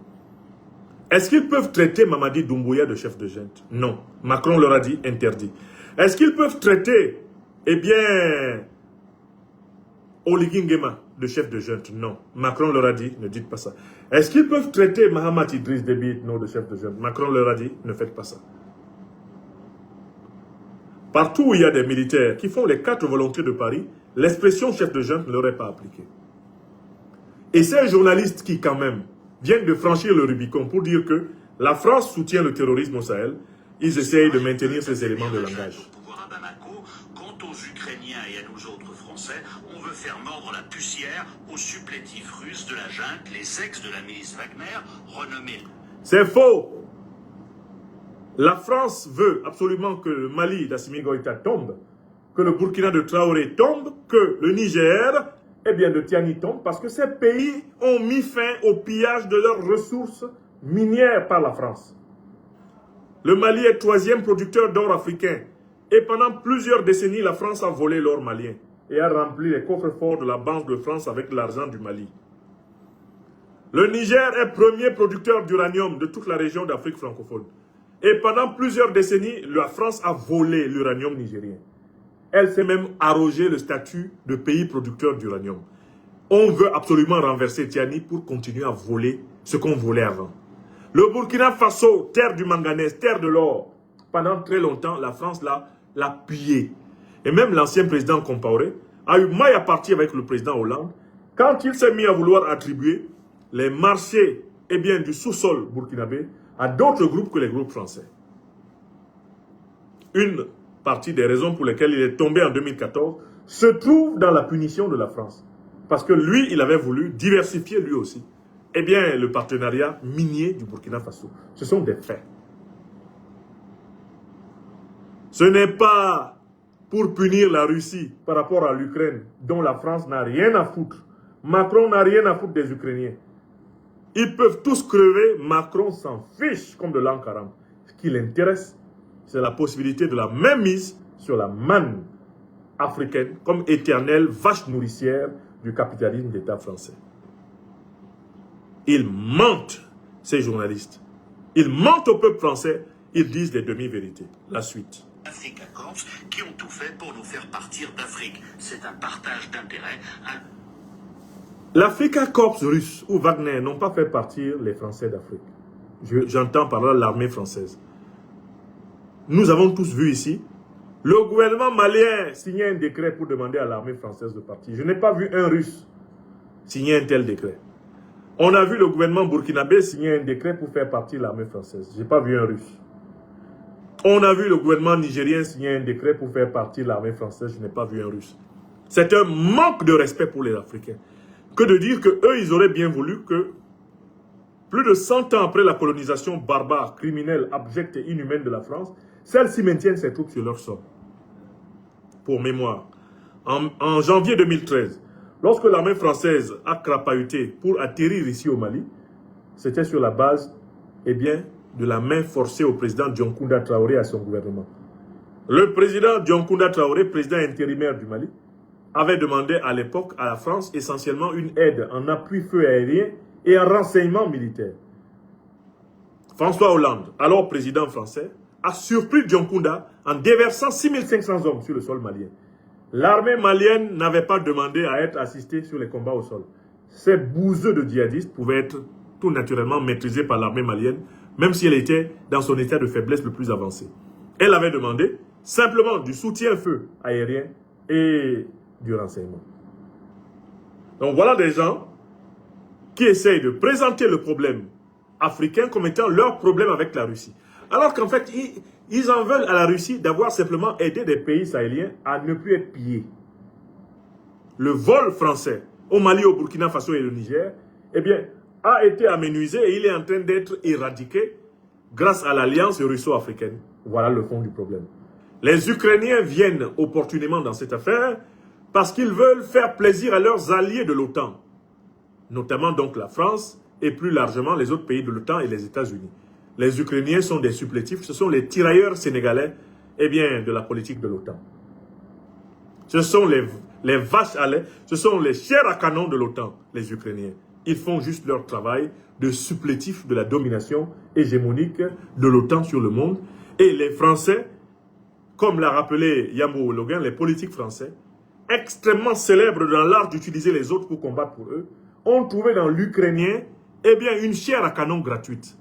Est-ce qu'ils peuvent traiter Mamadi Doumbouya de chef de junte? Non. Macron leur a dit interdit. Est-ce qu'ils peuvent traiter, eh bien, Oligui Nguema de chef de junte? Non. Macron leur a dit, ne dites pas ça. Est-ce qu'ils peuvent traiter Mahamat Idriss Déby Itno de chef de junte? Macron leur a dit, ne faites pas ça. Partout où il y a des militaires qui font les 4 volontés de Paris, l'expression chef de junte ne leur est pas appliquée. Et ces journalistes qui, quand même, viennent de franchir le Rubicon pour dire que la France soutient le terrorisme au Sahel, ils essayent de maintenir ces éléments de langage. Quant aux Ukrainiens et à nous autres Français, on veut faire mordre la poussière aux supplétifs russes de la junte, les ex de la milice Wagner, renommés. C'est faux! La France veut absolument que le Mali d'Assimi Goïta tombe, que le Burkina de Traoré tombe, que le Niger, eh bien de Tiani tombe, parce que ces pays ont mis fin au pillage de leurs ressources minières par la France. Le Mali est 3e producteur d'or africain. Et pendant plusieurs décennies, la France a volé l'or malien et a rempli les coffres-forts de la Banque de France avec l'argent du Mali. Le Niger est 1er producteur d'uranium de toute la région d'Afrique francophone. Et pendant plusieurs décennies, la France a volé l'uranium nigérien. Elle s'est même arrogé le statut de pays producteur d'uranium. On veut absolument renverser Tiani pour continuer à voler ce qu'on volait avant. Le Burkina Faso, terre du manganèse, terre de l'or. Pendant très longtemps, la France l'a pillé. Et même l'ancien président Compaoré a eu maille à partir avec le président Hollande quand il s'est mis à vouloir attribuer les marchés du sous-sol burkinabé à d'autres groupes que les groupes français. Une partie des raisons pour lesquelles il est tombé en 2014 se trouve dans la punition de la France. Parce que lui, il avait voulu diversifier lui aussi. Le partenariat minier du Burkina Faso. Ce sont des faits. Ce n'est pas pour punir la Russie par rapport à l'Ukraine, dont la France n'a rien à foutre. Macron n'a rien à foutre des Ukrainiens. Ils peuvent tous crever, Macron s'en fiche comme de l'an 40. Ce qui l'intéresse, c'est la possibilité de la mainmise sur la manne africaine comme éternelle vache nourricière du capitalisme d'État français. Ils mentent, ces journalistes. Ils mentent au peuple français, ils disent des demi-vérités. La suite. Africa Corps qui ont tout fait pour nous faire partir d'Afrique. C'est un partage d'intérêts. L'Africa Corps russe ou Wagner n'ont pas fait partir les Français d'Afrique. J'entends par là l'armée française. Nous avons tous vu ici, le gouvernement malien signait un décret pour demander à l'armée française de partir. Je n'ai pas vu un Russe signer un tel décret. On a vu le gouvernement burkinabé signer un décret pour faire partir l'armée française. Je n'ai pas vu un Russe. On a vu le gouvernement nigérien signer un décret pour faire partir l'armée française. Je n'ai pas vu un Russe. C'est un manque de respect pour les Africains. Que de dire qu'eux, ils auraient bien voulu que, plus de 100 ans après la colonisation barbare, criminelle, abjecte et inhumaine de la France, celle-ci maintienne ses troupes sur leur sol. Pour mémoire, en janvier 2013, lorsque l'armée française a crapahuté pour atterrir ici au Mali, c'était sur la base, eh bien, de la main forcée au président Dioncounda Traoré et à son gouvernement. Le président Dioncounda Traoré, président intérimaire du Mali, avait demandé à l'époque à la France essentiellement une aide en appui feu aérien et en renseignement militaire. François Hollande, alors président français, a surpris Dioncounda en déversant 6500 hommes sur le sol malien. L'armée malienne n'avait pas demandé à être assistée sur les combats au sol. Ces bouseux de djihadistes pouvaient être tout naturellement maîtrisés par l'armée malienne, même si elle était dans son état de faiblesse le plus avancé. Elle avait demandé simplement du soutien-feu aérien et du renseignement. Donc voilà des gens qui essayent de présenter le problème africain comme étant leur problème avec la Russie. Alors qu'en fait, ils en veulent à la Russie d'avoir simplement aidé des pays sahéliens à ne plus être pillés. Le vol français au Mali, au Burkina Faso et au Niger, eh bien, a été amenuisé et il est en train d'être éradiqué grâce à l'alliance russo-africaine. Voilà le fond du problème. Les Ukrainiens viennent opportunément dans cette affaire parce qu'ils veulent faire plaisir à leurs alliés de l'OTAN, notamment donc la France et plus largement les autres pays de l'OTAN et les États-Unis. Les Ukrainiens sont des supplétifs, ce sont les tirailleurs sénégalais de la politique de l'OTAN. Ce sont les vaches à lait, ce sont les chairs à canon de l'OTAN, les Ukrainiens. Ils font juste leur travail de supplétifs de la domination hégémonique de l'OTAN sur le monde. Et les Français, comme l'a rappelé Yambo Logan, les politiques français, extrêmement célèbres dans l'art d'utiliser les autres pour combattre pour eux, ont trouvé dans l'Ukrainien une chair à canon gratuite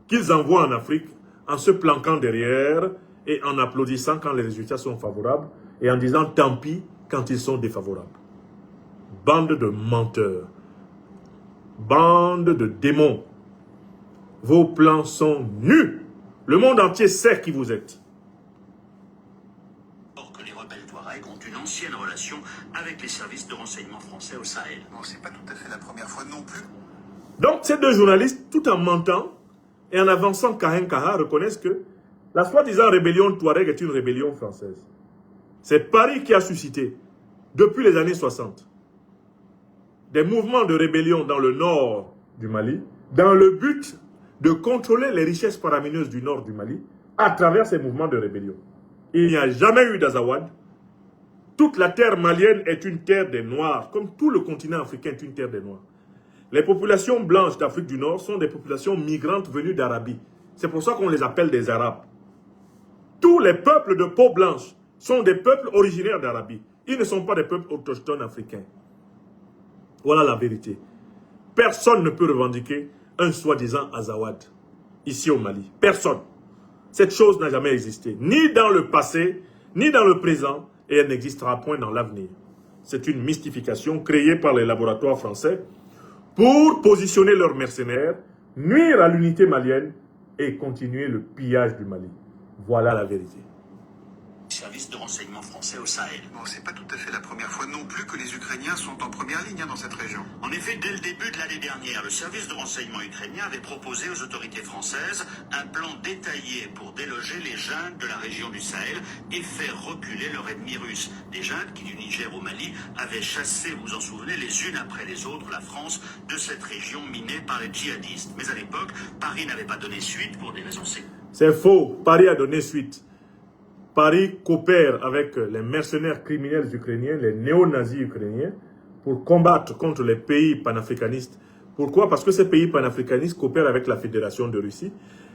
qu'ils envoient en Afrique en se planquant derrière et en applaudissant quand les résultats sont favorables et en disant tant pis quand ils sont défavorables. Bande de menteurs, bande de démons. Vos plans sont nus. Le monde entier sait qui vous êtes. Or que les rebelles Touaregs ont une ancienne relation avec les services de renseignement français au Sahel. Bon, c'est pas tout à fait la première fois non plus. Donc ces deux journalistes, tout en mentant et en avançant Kahen Kaha, reconnaissent que la soi-disant rébellion Touareg est une rébellion française. C'est Paris qui a suscité, depuis les années 60, des mouvements de rébellion dans le nord du Mali, dans le but de contrôler les richesses faramineuses du nord du Mali à travers ces mouvements de rébellion. Il n'y a jamais eu d'Azawad. Toute la terre malienne est une terre des Noirs, comme tout le continent africain est une terre des Noirs. Les populations blanches d'Afrique du Nord sont des populations migrantes venues d'Arabie. C'est pour ça qu'on les appelle des Arabes. Tous les peuples de peau blanche sont des peuples originaires d'Arabie. Ils ne sont pas des peuples autochtones africains. Voilà la vérité. Personne ne peut revendiquer un soi-disant Azawad ici au Mali. Personne. Cette chose n'a jamais existé, ni dans le passé, ni dans le présent, et elle n'existera point dans l'avenir. C'est une mystification créée par les laboratoires français pour positionner leurs mercenaires, nuire à l'unité malienne et continuer le pillage du Mali. Voilà la vérité. services de renseignement français au Sahel. Bon, c'est pas tout à fait la première fois non plus que les Ukrainiens sont en première ligne dans cette région. En effet, dès le début de l'année dernière, le service de renseignement ukrainien avait proposé aux autorités françaises un plan détaillé pour déloger les juntes de la région du Sahel et faire reculer leur ennemi russe. Des juntes qui, du Niger au Mali, avaient chassé, vous vous en souvenez, les unes après les autres, la France de cette région minée par les djihadistes. Mais à l'époque, Paris n'avait pas donné suite pour des raisons sécuritaires. C'est faux. Paris a donné suite. Paris coopère avec les mercenaires criminels ukrainiens, les néo-nazis ukrainiens, pour combattre contre les pays panafricanistes. Pourquoi? Parce que ces pays panafricanistes coopèrent avec la Fédération de Russie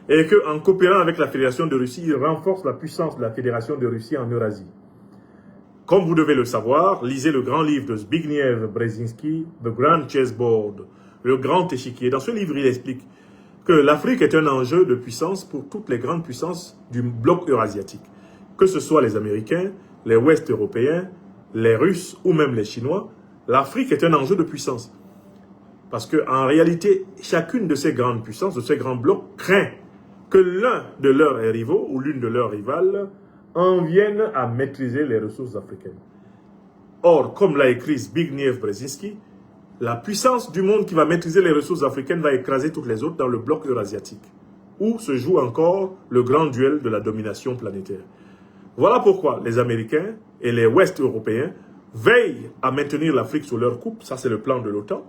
et qu'en coopérant avec la Fédération de Russie, ils renforcent la puissance de la Fédération de Russie en Eurasie. Comme vous devez le savoir, lisez le grand livre de Zbigniew Brzezinski, The Grand Chessboard, le grand échiquier. Dans ce livre, il explique que l'Afrique est un enjeu de puissance pour toutes les grandes puissances du bloc eurasiatique. Que ce soit les Américains, les Ouest européens, les Russes ou même les Chinois, l'Afrique est un enjeu de puissance. Parce qu'en réalité, chacune de ces grandes puissances, de ces grands blocs, craint que l'un de leurs rivaux ou l'une de leurs rivales en vienne à maîtriser les ressources africaines. Or, comme l'a écrit Zbigniew Brzezinski, la puissance du monde qui va maîtriser les ressources africaines va écraser toutes les autres dans le bloc eurasiatique, où se joue encore le grand duel de la domination planétaire. Voilà pourquoi les Américains et les Ouest européens veillent à maintenir l'Afrique sous leur coupe. Ça, c'est le plan de l'OTAN.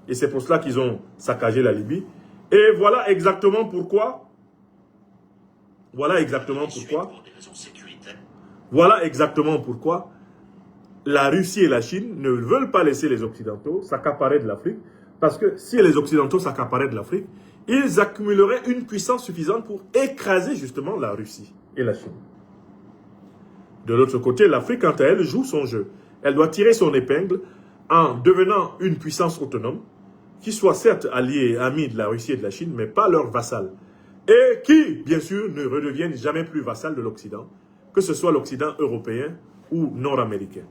Et c'est pour cela qu'ils ont saccagé la Libye. Et voilà exactement pourquoi. Voilà exactement pourquoi la Russie et la Chine ne veulent pas laisser les Occidentaux s'accaparer de l'Afrique. Parce que si les Occidentaux s'accaparaient de l'Afrique, ils accumuleraient une puissance suffisante pour écraser justement la Russie et la Chine. De l'autre côté, l'Afrique, quant à elle, joue son jeu. Elle doit tirer son épingle en devenant une puissance autonome, qui soit certes alliée et amie de la Russie et de la Chine, mais pas leur vassal. Et qui, bien sûr, ne redeviennent jamais plus vassal de l'Occident, que ce soit l'Occident européen ou nord-américain.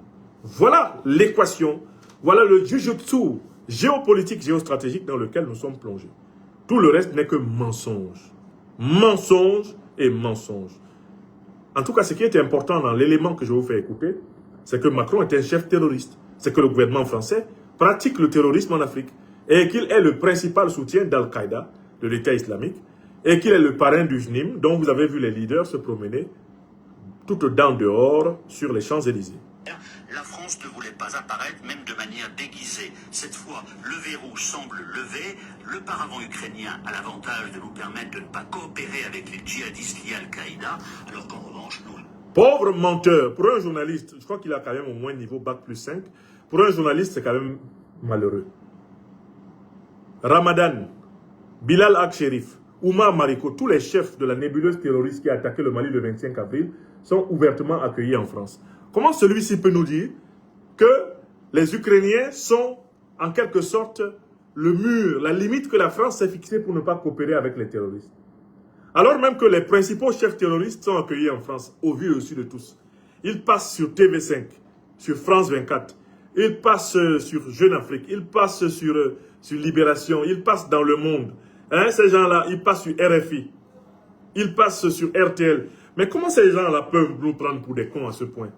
Voilà l'équation, voilà le jujutsu géopolitique, géostratégique dans lequel nous sommes plongés. Tout le reste n'est que mensonge. Mensonge et mensonge. En tout cas, ce qui est important dans l'élément que je vous fais écouter, c'est que Macron est un chef terroriste. C'est que le gouvernement français pratique le terrorisme en Afrique et qu'il est le principal soutien d'Al-Qaïda, de l'État islamique, et qu'il est le parrain du JNIM, dont vous avez vu les leaders se promener tout dedans dehors sur les Champs-Élysées. La France ne voulait pas apparaître, même de manière déguisée. Cette fois, le verrou semble levé. Le paravent ukrainien a l'avantage de nous permettre de ne pas coopérer avec les djihadistes liés à Al-Qaïda, alors qu'en revanche, nous... Pauvre menteur. Pour un journaliste, je crois qu'il a quand même au moins niveau Bac+5. Pour un journaliste, c'est quand même malheureux. Ramadan, Bilal Ak-Sherif, Oumar Mariko, tous les chefs de la nébuleuse terroriste qui a attaqué le Mali le 25 avril sont ouvertement accueillis en France. Comment celui-ci peut nous dire que les Ukrainiens sont en quelque sorte le mur, la limite que la France s'est fixée pour ne pas coopérer avec les terroristes? Alors même que les principaux chefs terroristes sont accueillis en France, au vu et au su de tous. Ils passent sur TV5, sur France 24, ils passent sur Jeune Afrique, ils passent sur Libération, ils passent dans le monde. Hein, ces gens-là, ils passent sur RFI, ils passent sur RTL. Mais comment ces gens-là peuvent nous prendre pour des cons à ce point?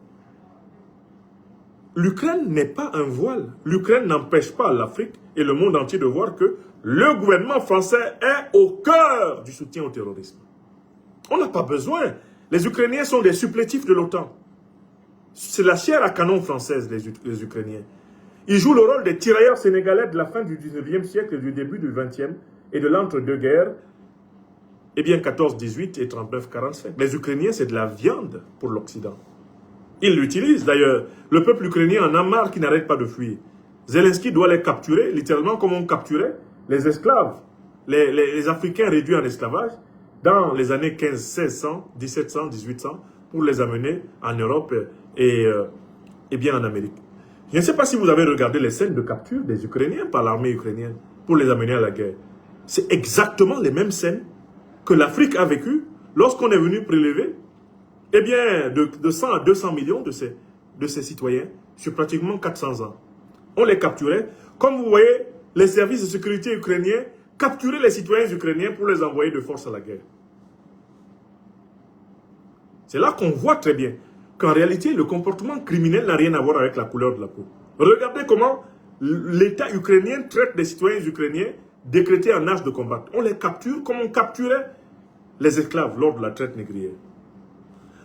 L'Ukraine n'est pas un voile. L'Ukraine n'empêche pas l'Afrique et le monde entier de voir que le gouvernement français est au cœur du soutien au terrorisme. On n'a pas besoin. Les Ukrainiens sont des supplétifs de l'OTAN. C'est la chair à canon française, les Ukrainiens. Ils jouent le rôle des tirailleurs sénégalais de la fin du 19e siècle et du début du 20e et de l'entre-deux-guerres. Eh bien, 14-18 et 39-45. Les Ukrainiens, c'est de la viande pour l'Occident. Ils l'utilisent d'ailleurs. Le peuple ukrainien en a marre qui n'arrête pas de fuir. Zelensky doit les capturer, littéralement comme on capturait les esclaves, les Africains réduits en esclavage, dans les années 1500, 1700, 1800, pour les amener en Europe et bien en Amérique. Je ne sais pas si vous avez regardé les scènes de capture des Ukrainiens par l'armée ukrainienne pour les amener à la guerre. C'est exactement les mêmes scènes que l'Afrique a vécues lorsqu'on est venu prélever eh bien, de 100 à 200 millions de ces citoyens sur pratiquement 400 ans. On les capturait. Comme vous voyez, les services de sécurité ukrainiens capturaient les citoyens ukrainiens pour les envoyer de force à la guerre. C'est là qu'on voit très bien. qu'en réalité, le comportement criminel n'a rien à voir avec la couleur de la peau. Regardez comment l'État ukrainien traite des citoyens ukrainiens décrétés en âge de combattre. On les capture comme on capturait les esclaves lors de la traite négrière.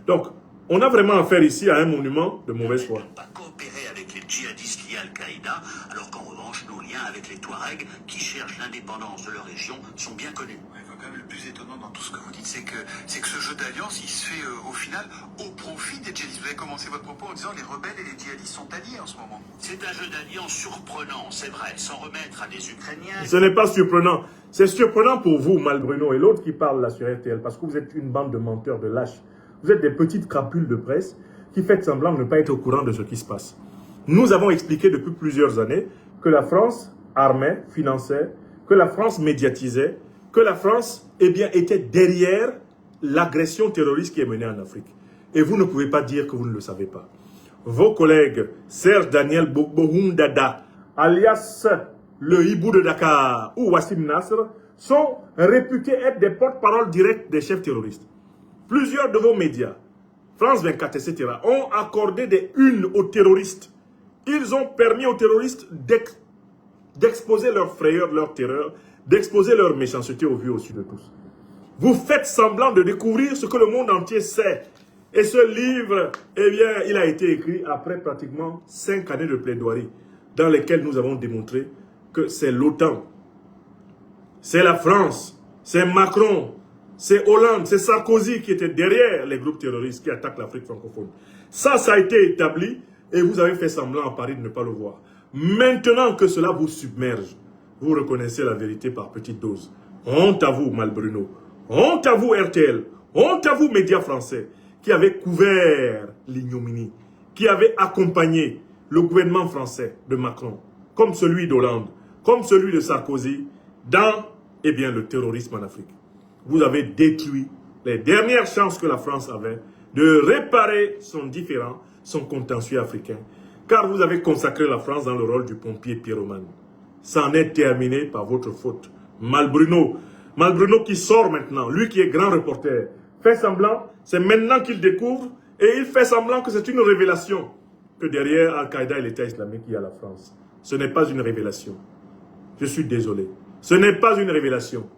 Donc, on a vraiment affaire ici à un monument de mauvaise foi. Pas coopérer avec les djihadistes liés à Al-Qaïda, alors qu'en revanche, nos liens avec les Touaregs, qui cherchent l'indépendance de leur région, sont bien connus. Ouais, quand même, le plus étonnant dans tout ce que vous dites, c'est que ce jeu d'alliance, il se fait au final au profit des djihadistes. Vous avez commencé votre propos en disant les rebelles et les djihadistes sont alliés en ce moment. C'est un jeu d'alliance surprenant, c'est vrai, sans remettre à des Ukrainiens... Ce n'est pas surprenant. C'est surprenant pour vous, Malbruno, et l'autre qui parle là sur RTL, parce que vous êtes une bande de menteurs, de lâches. Vous êtes des petites crapules de presse qui faites semblant de ne pas être au courant de ce qui se passe. Nous avons expliqué depuis plusieurs années que la France armait, finançait, que la France médiatisait, que la France était derrière l'agression terroriste qui est menée en Afrique. Et vous ne pouvez pas dire que vous ne le savez pas. Vos collègues Serge Daniel Bohundada, alias le hibou de Dakar ou Wassim Nasr, sont réputés être des porte-parole directs des chefs terroristes. Plusieurs de vos médias, France 24, etc., ont accordé des unes aux terroristes. Ils ont permis aux terroristes d'exposer leur frayeur, leur terreur, d'exposer leur méchanceté au vu au su de tous. Vous faites semblant de découvrir ce que le monde entier sait. Et ce livre, il a été écrit après pratiquement 5 années de plaidoirie, dans lesquelles nous avons démontré que c'est l'OTAN, c'est la France, c'est Macron, c'est Hollande, c'est Sarkozy qui étaient derrière les groupes terroristes qui attaquent l'Afrique francophone. Ça a été établi et vous avez fait semblant à Paris de ne pas le voir. Maintenant que cela vous submerge, vous reconnaissez la vérité par petites doses. Honte à vous, Malbruno. Honte à vous, RTL. Honte à vous, médias français, qui avez couvert l'ignominie, qui avez accompagné le gouvernement français de Macron, comme celui d'Hollande, comme celui de Sarkozy, dans le terrorisme en Afrique. Vous avez détruit les dernières chances que la France avait de réparer son différend, son contentieux africain, car vous avez consacré la France dans le rôle du pompier pyromane. Ça en est terminé par votre faute. Malbruno qui sort maintenant, lui qui est grand reporter, fait semblant, c'est maintenant qu'il découvre, et il fait semblant que c'est une révélation, que derrière Al-Qaïda et l'État islamique, il y a la France. Ce n'est pas une révélation. Je suis désolé. Ce n'est pas une révélation.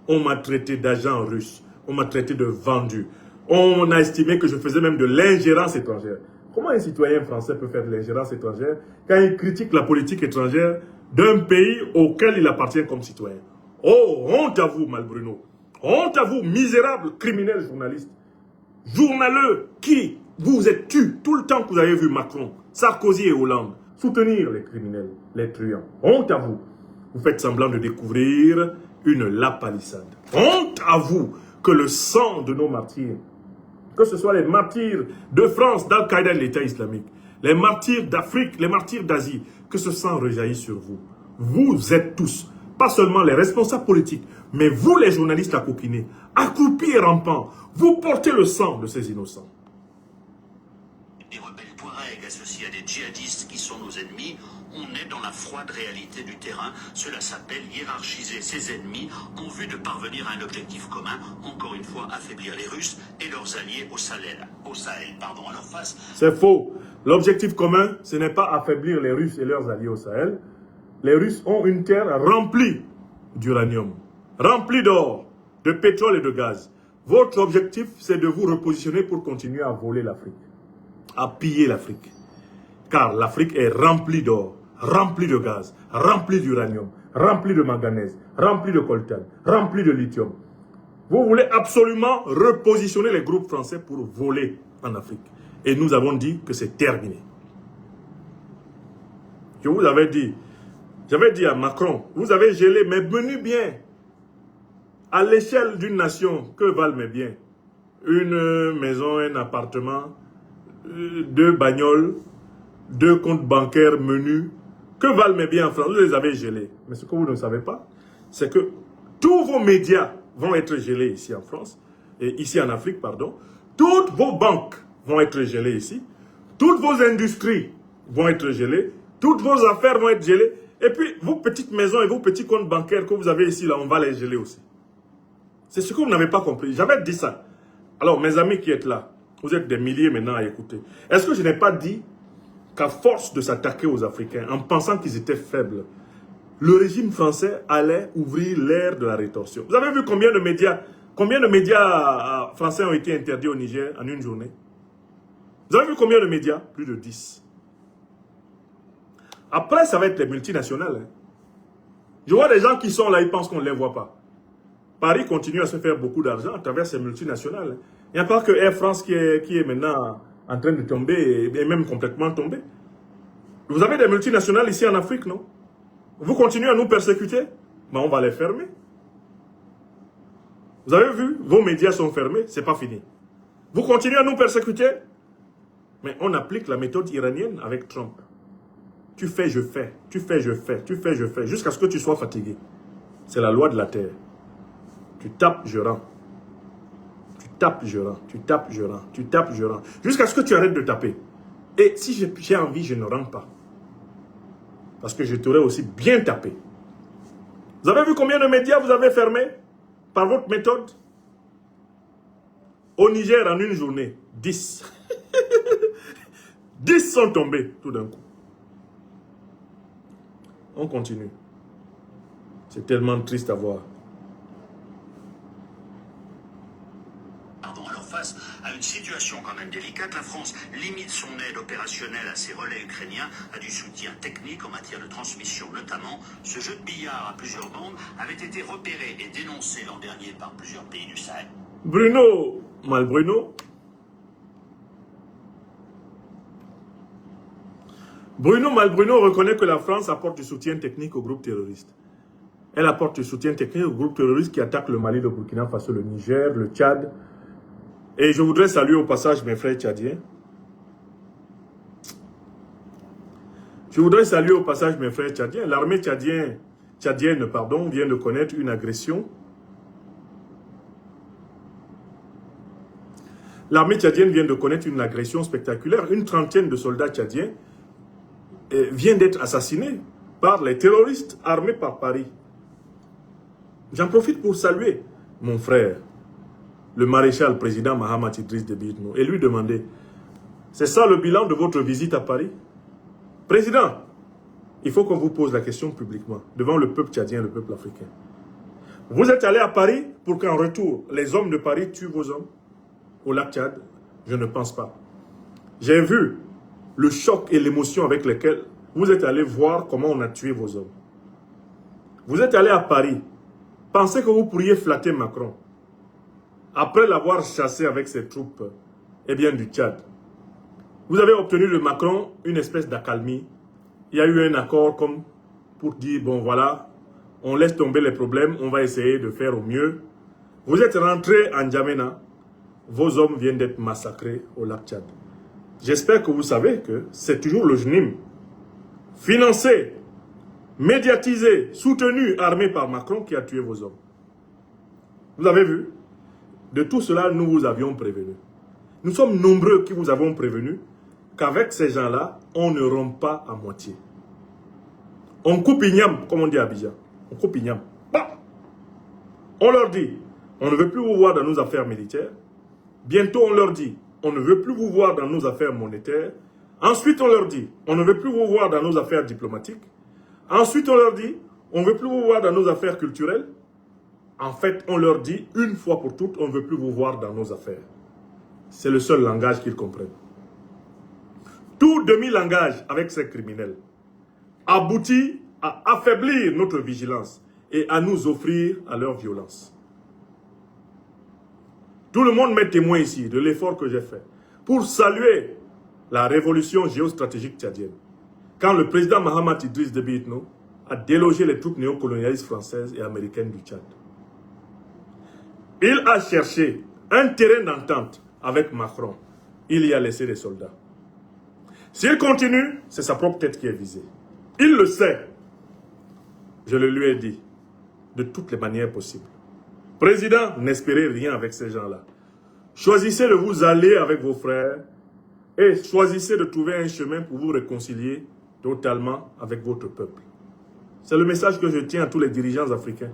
On m'a traité d'agent russe. On m'a traité de vendu. On a estimé que je faisais même de l'ingérence étrangère. Comment un citoyen français peut faire de l'ingérence étrangère quand il critique la politique étrangère d'un pays auquel il appartient comme citoyen? Oh, honte à vous, Malbruno. Honte à vous, misérable criminel journaliste. Journaleux qui vous êtes tu tout le temps que vous avez vu Macron, Sarkozy et Hollande soutenir les criminels, les truands. Honte à vous. Vous faites semblant de découvrir une lapalissade. Honte à vous que le sang de nos martyrs, que ce soit les martyrs de France, d'Al-Qaïda et de l'État islamique, les martyrs d'Afrique, les martyrs d'Asie, que ce sang rejaillit sur vous. Vous êtes tous, pas seulement les responsables politiques, mais vous les journalistes à coquiner, accroupis et rampants, vous portez le sang de ces innocents. Des rebelles Touaregs associés à des djihadistes qui sont nos ennemis, on est dans la froide réalité du terrain. Cela s'appelle hiérarchiser ses ennemis en vue de parvenir à un objectif commun, encore une fois affaiblir les Russes et leurs alliés au Sahel, à leur face. C'est faux. L'objectif commun, ce n'est pas affaiblir les Russes et leurs alliés au Sahel. Les Russes ont une terre remplie d'uranium, remplie d'or, de pétrole et de gaz. Votre objectif, c'est de vous repositionner pour continuer à voler l'Afrique, à piller l'Afrique. Car l'Afrique est remplie d'or, remplie de gaz, remplie d'uranium, remplie de manganèse, remplie de coltan, remplie de lithium. Vous voulez absolument repositionner les groupes français pour voler en Afrique. Et nous avons dit que c'est terminé. Je vous avais dit, j'avais dit à Macron, vous avez gelé mes menus biens. À l'échelle d'une nation, que valent mes biens? Une maison, un appartement, 2 bagnoles, 2 comptes bancaires menus. Que valent mes biens en France? Vous les avez gelés. Mais ce que vous ne savez pas, c'est que tous vos médias vont être gelés ici en France, et ici en Afrique, pardon. Toutes vos banques vont être gelées ici. Toutes vos industries vont être gelées. Toutes vos affaires vont être gelées. Et puis, vos petites maisons et vos petits comptes bancaires que vous avez ici, là, on va les geler aussi. C'est ce que vous n'avez pas compris. J'avais dit ça. Alors, mes amis qui êtes là, Vous êtes des milliers maintenant à écouter. Est-ce que je n'ai pas dit qu'à force de s'attaquer aux Africains, en pensant qu'ils étaient faibles, le régime français allait ouvrir l'ère de la rétorsion? Vous avez vu combien de médias français ont été interdits au Niger en une journée? Vous avez vu combien de médias? Plus de 10. Après, ça va être les multinationales. Hein. Je vois des gens qui sont là, ils pensent qu'on ne les voit pas. Paris continue à se faire beaucoup d'argent à travers ces multinationales. Il n'y a pas que Air France qui est maintenant en train de tomber et même complètement tombé. Vous avez des multinationales ici en Afrique, non? Vous continuez à nous persécuter? Ben, on va les fermer. Vous avez vu? Vos médias sont fermés, c'est pas fini. Vous continuez à nous persécuter? Mais on applique la méthode iranienne avec Trump. Tu fais, je fais. Tu fais, je fais. Tu fais, je fais. Jusqu'à ce que tu sois fatigué. C'est la loi de la terre. Tu tapes, je rends. Tu tapes, je rends. Tu tapes, je rends. Tu tapes, je rends. Jusqu'à ce que tu arrêtes de taper. Et si j'ai envie, je ne rends pas. Parce que je t'aurais aussi bien tapé. Vous avez vu combien de médias vous avez fermés par votre méthode? Au Niger, en une journée, 10. 10 sont tombés tout d'un coup. On continue. C'est tellement triste à voir. Alors face à une situation quand même délicate, la France limite son aide opérationnelle à ses relais ukrainiens à du soutien technique en matière de transmission notamment. Ce jeu de billard à plusieurs bandes avait été repéré et dénoncé l'an dernier par plusieurs pays du Sahel. Bruno Malbruno reconnaît que la France apporte du soutien technique au groupe terroriste. Elle apporte du soutien technique au groupe terroriste qui attaque le Mali, le Burkina Faso, le Niger, le Tchad. Et je voudrais saluer au passage mes frères tchadiens. L'armée tchadienne, vient de connaître une agression. L'armée tchadienne vient de connaître une agression spectaculaire. Une trentaine de soldats tchadiens vient d'être assassinés par les terroristes armés par Paris. J'en profite pour saluer mon frère, le maréchal président Mahamat Idriss Déby Itno, et lui demander, c'est ça le bilan de votre visite à Paris? Président, il faut qu'on vous pose la question publiquement, devant le peuple tchadien, le peuple africain. Vous êtes allé à Paris pour qu'en retour, les hommes de Paris tuent vos hommes au lac Tchad? Je ne pense pas. J'ai vu le choc et l'émotion avec lesquels vous êtes allé voir comment on a tué vos hommes. Vous êtes allé à Paris. Pensez que vous pourriez flatter Macron. Après l'avoir chassé avec ses troupes du Tchad. Vous avez obtenu de Macron une espèce d'accalmie. Il y a eu un accord comme pour dire, bon voilà, on laisse tomber les problèmes, on va essayer de faire au mieux. Vous êtes rentré en N'Djamena. Vos hommes viennent d'être massacrés au lac Tchad. J'espère que vous savez que c'est toujours le JNIM, financé, médiatisé, soutenu, armé par Macron qui a tué vos hommes. Vous avez vu? De tout cela, nous vous avions prévenu. Nous sommes nombreux qui vous avons prévenu qu'avec ces gens-là, on ne rompt pas à moitié. On coupe igname, comme on dit à Abidjan. On coupe igname. Bah! On leur dit, on ne veut plus vous voir dans nos affaires militaires. Bientôt, on leur dit, on ne veut plus vous voir dans nos affaires monétaires. Ensuite, on leur dit, on ne veut plus vous voir dans nos affaires diplomatiques. Ensuite, on leur dit, on ne veut plus vous voir dans nos affaires culturelles. En fait, on leur dit, une fois pour toutes, on ne veut plus vous voir dans nos affaires. C'est le seul langage qu'ils comprennent. Tout demi-langage avec ces criminels aboutit à affaiblir notre vigilance et à nous offrir à leur violence. Tout le monde m'est témoin ici de l'effort que j'ai fait pour saluer la révolution géostratégique tchadienne. Quand le président Mahamat Idriss Déby Itno a délogé les troupes néocolonialistes françaises et américaines du Tchad. Il a cherché un terrain d'entente avec Macron. Il y a laissé des soldats. S'il continue, c'est sa propre tête qui est visée. Il le sait. Je le lui ai dit de toutes les manières possibles. Président, n'espérez rien avec ces gens-là. Choisissez de vous allier avec vos frères et choisissez de trouver un chemin pour vous réconcilier totalement avec votre peuple. C'est le message que je tiens à tous les dirigeants africains.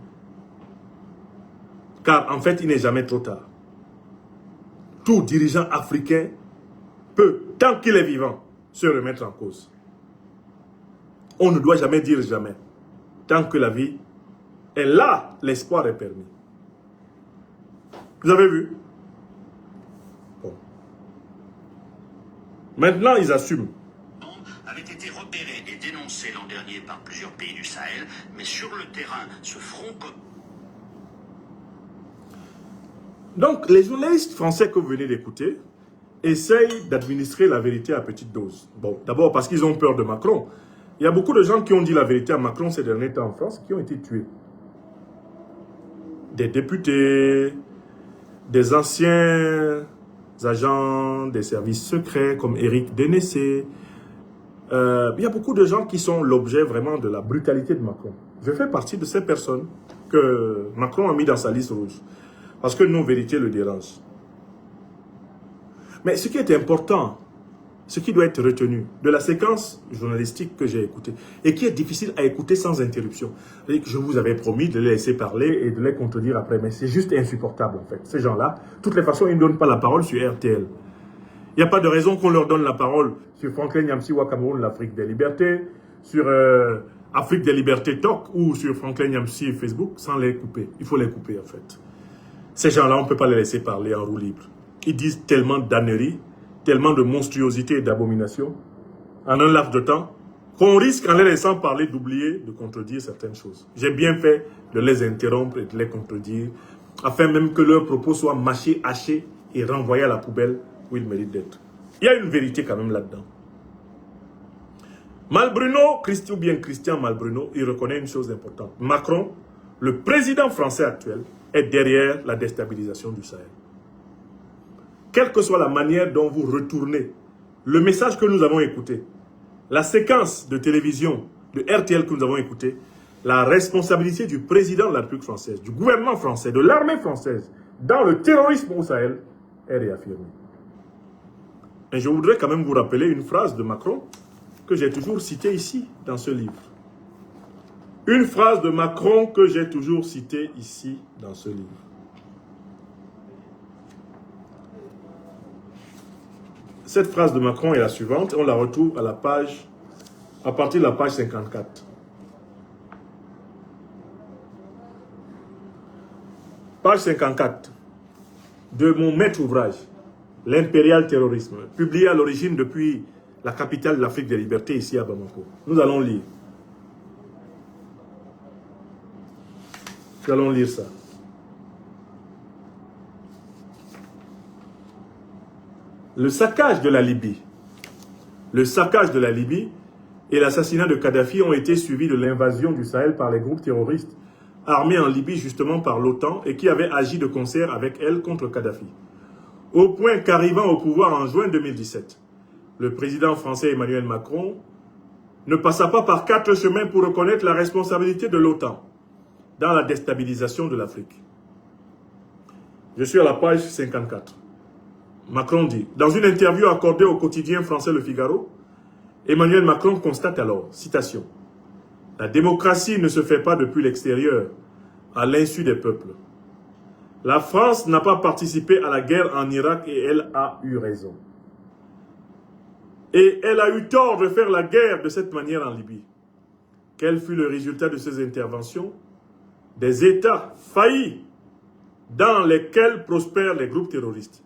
Car en fait, il n'est jamais trop tard. tout dirigeant africain peut, tant qu'il est vivant, se remettre en cause. On ne doit jamais dire jamais. Tant que la vie est là, l'espoir est permis. Vous avez vu? Bon. Maintenant, ils assument. Avait été repéré et dénoncé l'an dernier par plusieurs pays du Sahel, mais sur le terrain, ce front... Donc, les journalistes français que vous venez d'écouter essayent d'administrer la vérité à petite dose. Bon, d'abord parce qu'ils ont peur de Macron. Il y a beaucoup de gens qui ont dit la vérité à Macron ces derniers temps en France qui ont été tués. Des députés, des anciens agents des services secrets comme Éric Dénessé. Il y a beaucoup de gens qui sont l'objet vraiment de la brutalité de Macron. Je fais partie de ces personnes que Macron a mis dans sa liste rouge. Parce que nos vérités le dérangent. Mais ce qui est important, ce qui doit être retenu de la séquence journalistique que j'ai écoutée, et qui est difficile à écouter sans interruption. Je vous avais promis de les laisser parler et de les contredire après, mais c'est juste insupportable en fait. Ces gens-là, de toutes les façons, ils ne donnent pas la parole sur RTL. Il n'y a pas de raison qu'on leur donne la parole sur Franklin Nyamsi Cameroun, l'Afrique des libertés, sur Afrique des libertés Talk ou sur Franklin Nyamsi Facebook, sans les couper. Il faut les couper en fait. Ces gens-là, on ne peut pas les laisser parler en roue libre. Ils disent tellement d'âneries, tellement de monstruosité et d'abomination, en un laps de temps, qu'on risque, en les laissant parler, d'oublier de contredire certaines choses. J'ai bien fait de les interrompre et de les contredire, afin même que leurs propos soient mâchés, hachés et renvoyés à la poubelle où ils méritent d'être. Il y a une vérité quand même là-dedans. Malbruno, Christian Malbruno, il reconnaît une chose importante. Macron, le président français actuel, est derrière la déstabilisation du Sahel. Quelle que soit la manière dont vous retournez le message que nous avons écouté, la séquence de télévision de RTL que nous avons écouté, la responsabilité du président de la République française, du gouvernement français, de l'armée française, dans le terrorisme au Sahel, est réaffirmée. Et je voudrais quand même vous rappeler une phrase de Macron que j'ai toujours citée ici, dans ce livre. Une phrase de Macron que j'ai toujours citée ici, dans ce livre. Cette phrase de Macron est la suivante, on la retrouve à partir de la page 54. Page 54 de mon maître ouvrage, L'impérial terrorisme, publié à l'origine depuis la capitale de l'Afrique des libertés, ici à Bamako. Nous allons lire. Nous allons lire ça. Le saccage de la Libye. Le saccage de la Libye et l'assassinat de Kadhafi ont été suivis de l'invasion du Sahel par les groupes terroristes armés en Libye justement par l'OTAN et qui avaient agi de concert avec elle contre Kadhafi. Au point qu'arrivant au pouvoir en juin 2017, le président français Emmanuel Macron ne passa pas par 4 chemins pour reconnaître la responsabilité de l'OTAN dans la déstabilisation de l'Afrique. Je suis à la page 54. Macron dit, dans une interview accordée au quotidien français Le Figaro, Emmanuel Macron constate alors, citation, « La démocratie ne se fait pas depuis l'extérieur, à l'insu des peuples. La France n'a pas participé à la guerre en Irak et elle a eu raison. Et elle a eu tort de faire la guerre de cette manière en Libye. Quel fut le résultat de ces interventions? Des États faillis dans lesquels prospèrent les groupes terroristes.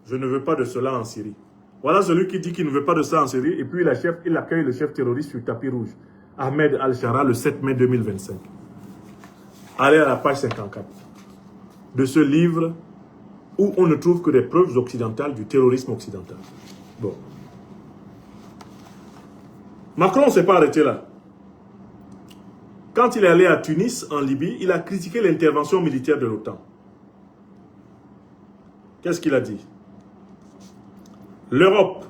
Je ne veux pas de cela en Syrie. » Voilà celui qui dit qu'il ne veut pas de ça en Syrie et puis il accueille le chef terroriste sur tapis rouge, Ahmed Al-Shara, le 7 mai 2025. Allez à la page 54 de ce livre où on ne trouve que des preuves occidentales du terrorisme occidental. Bon. Macron ne s'est pas arrêté là. Quand il est allé à Tunis, en Libye, il a critiqué l'intervention militaire de l'OTAN. Qu'est-ce qu'il a dit? L'Europe,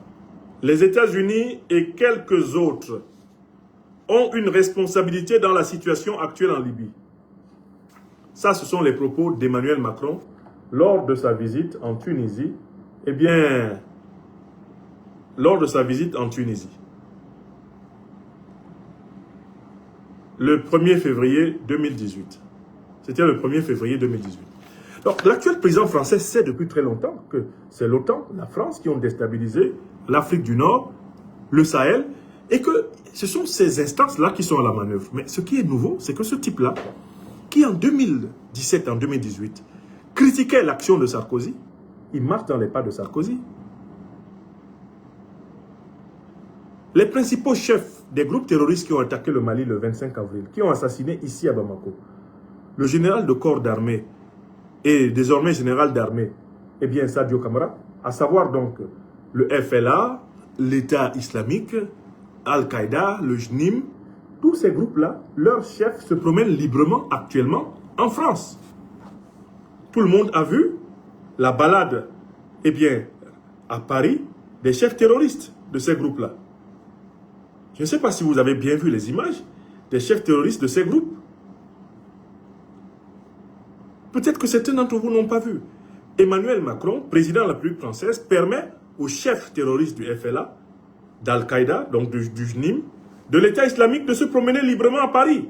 les États-Unis et quelques autres ont une responsabilité dans la situation actuelle en Libye. Ça, ce sont les propos d'Emmanuel Macron lors de sa visite en Tunisie. Eh bien, lors de sa visite en Tunisie. Le 1er février 2018. C'était le 1er février 2018. Donc l'actuel président français sait depuis très longtemps que c'est l'OTAN, la France qui ont déstabilisé l'Afrique du Nord, le Sahel, et que ce sont ces instances-là qui sont à la manœuvre. Mais ce qui est nouveau, c'est que ce type-là, qui en 2017, en 2018, critiquait l'action de Sarkozy, il marche dans les pas de Sarkozy. Les principaux chefs des groupes terroristes qui ont attaqué le Mali le 25 avril, qui ont assassiné ici à Bamako, le général de corps d'armée et désormais général d'armée, eh bien Sadio Kamara, à savoir donc le FLA, l'État islamique, Al-Qaïda, le JNIM, tous ces groupes-là, leurs chefs se promènent librement actuellement en France. Tout le monde a vu la balade, eh bien, à Paris, des chefs terroristes de ces groupes-là. Je ne sais pas si vous avez bien vu les images des chefs terroristes de ces groupes. Peut-être que certains d'entre vous n'ont pas vu. Emmanuel Macron, président de la République française, permet aux chefs terroristes du FLA, d'Al-Qaïda, donc du JNIM, de l'État islamique de se promener librement à Paris.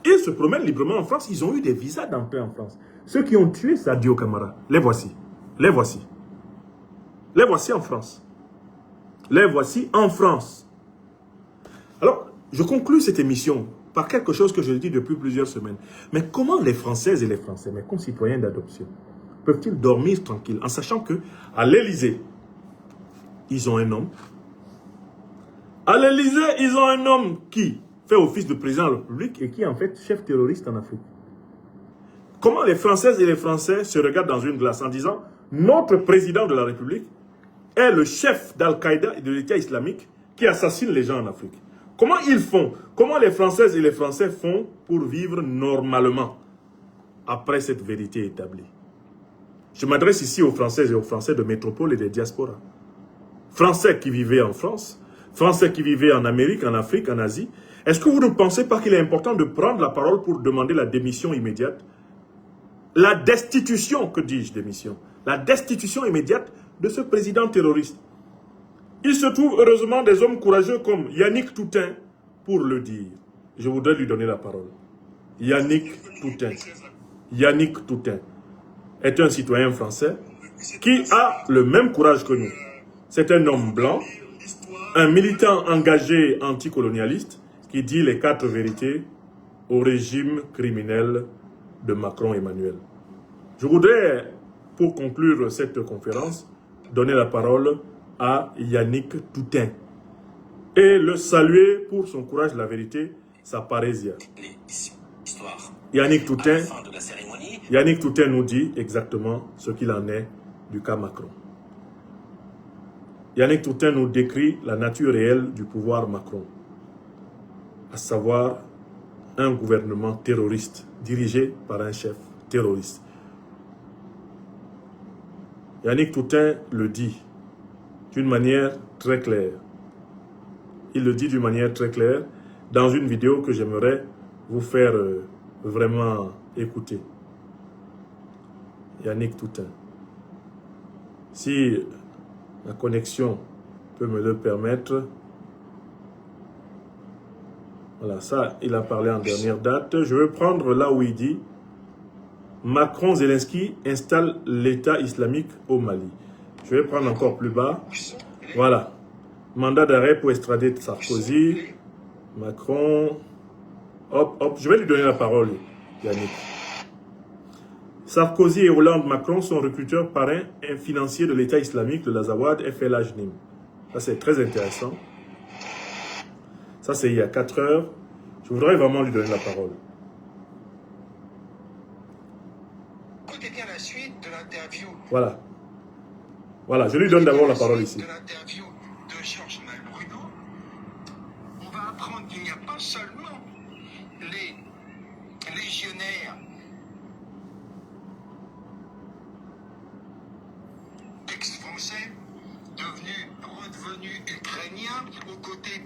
Ils se promènent librement en France. Ils ont eu des visas d'entrée en France. Ceux qui ont tué Sadio Kamara, les voici. Les voici. Les voici en France. Les voici en France. Alors, je conclue cette émission par quelque chose que je dis depuis plusieurs semaines. Mais comment les Françaises et les Français, mes concitoyens d'adoption, peuvent-ils dormir tranquilles en sachant que à l'Élysée, ils ont un homme. À l'Élysée, ils ont un homme qui fait office de président de la République et qui est en fait chef terroriste en Afrique. Comment les Françaises et les Français se regardent dans une glace en disant « Notre président de la République est le chef d'Al-Qaïda et de l'État islamique qui assassine les gens en Afrique. » Comment ils font? Comment les Françaises et les Français font pour vivre normalement après cette vérité établie? Je m'adresse ici aux Françaises et aux Français de métropole et des diasporas. Français qui vivaient en France, Français qui vivaient en Amérique, en Afrique, en Asie. Est-ce que vous ne pensez pas qu'il est important de prendre la parole pour demander la démission immédiate? La destitution, que dis-je, démission? La destitution immédiate de ce président terroriste. Il se trouve heureusement des hommes courageux comme Yannick Toutain pour le dire. Je voudrais lui donner la parole. Yannick Toutain. Yannick Toutain est un citoyen français qui a le même courage que nous. C'est un homme blanc, un militant engagé anticolonialiste qui dit les 4 vérités au régime criminel de Macron Emmanuel. Je voudrais, pour conclure cette conférence, donner la parole à Yannick Toutain et le saluer pour son courage de la vérité, sa parésia. Yannick Toutain nous dit exactement ce qu'il en est du cas Macron. Yannick Toutain nous décrit la nature réelle du pouvoir Macron, à savoir un gouvernement terroriste dirigé par un chef terroriste. Yannick Toutain le dit d'une manière très claire. Il le dit d'une manière très claire dans une vidéo que j'aimerais vous faire vraiment écouter. Yannick Toutain. Si la connexion peut me le permettre. Voilà, ça, il a parlé en dernière date. Je veux prendre là où il dit Macron-Zelensky installe l'État islamique au Mali. Je vais prendre encore plus bas. Voilà. Mandat d'arrêt pour extrader Sarkozy. Macron. Hop, hop. Je vais lui donner la parole, Yannick. Sarkozy et Hollande Macron sont recruteurs parrains et financiers de l'État islamique de l'Azawad FLA JNIM. Ça, c'est très intéressant. Ça, c'est il y a 4 heures. Je voudrais vraiment lui donner la parole. Écoutez bien la suite de l'interview. Voilà. Voilà, je lui donne d'abord la parole ici. De l'interview de Georges Malbruno, on va apprendre qu'il n'y a pas seulement les légionnaires ex-français redevenus ukrainiens aux côtés.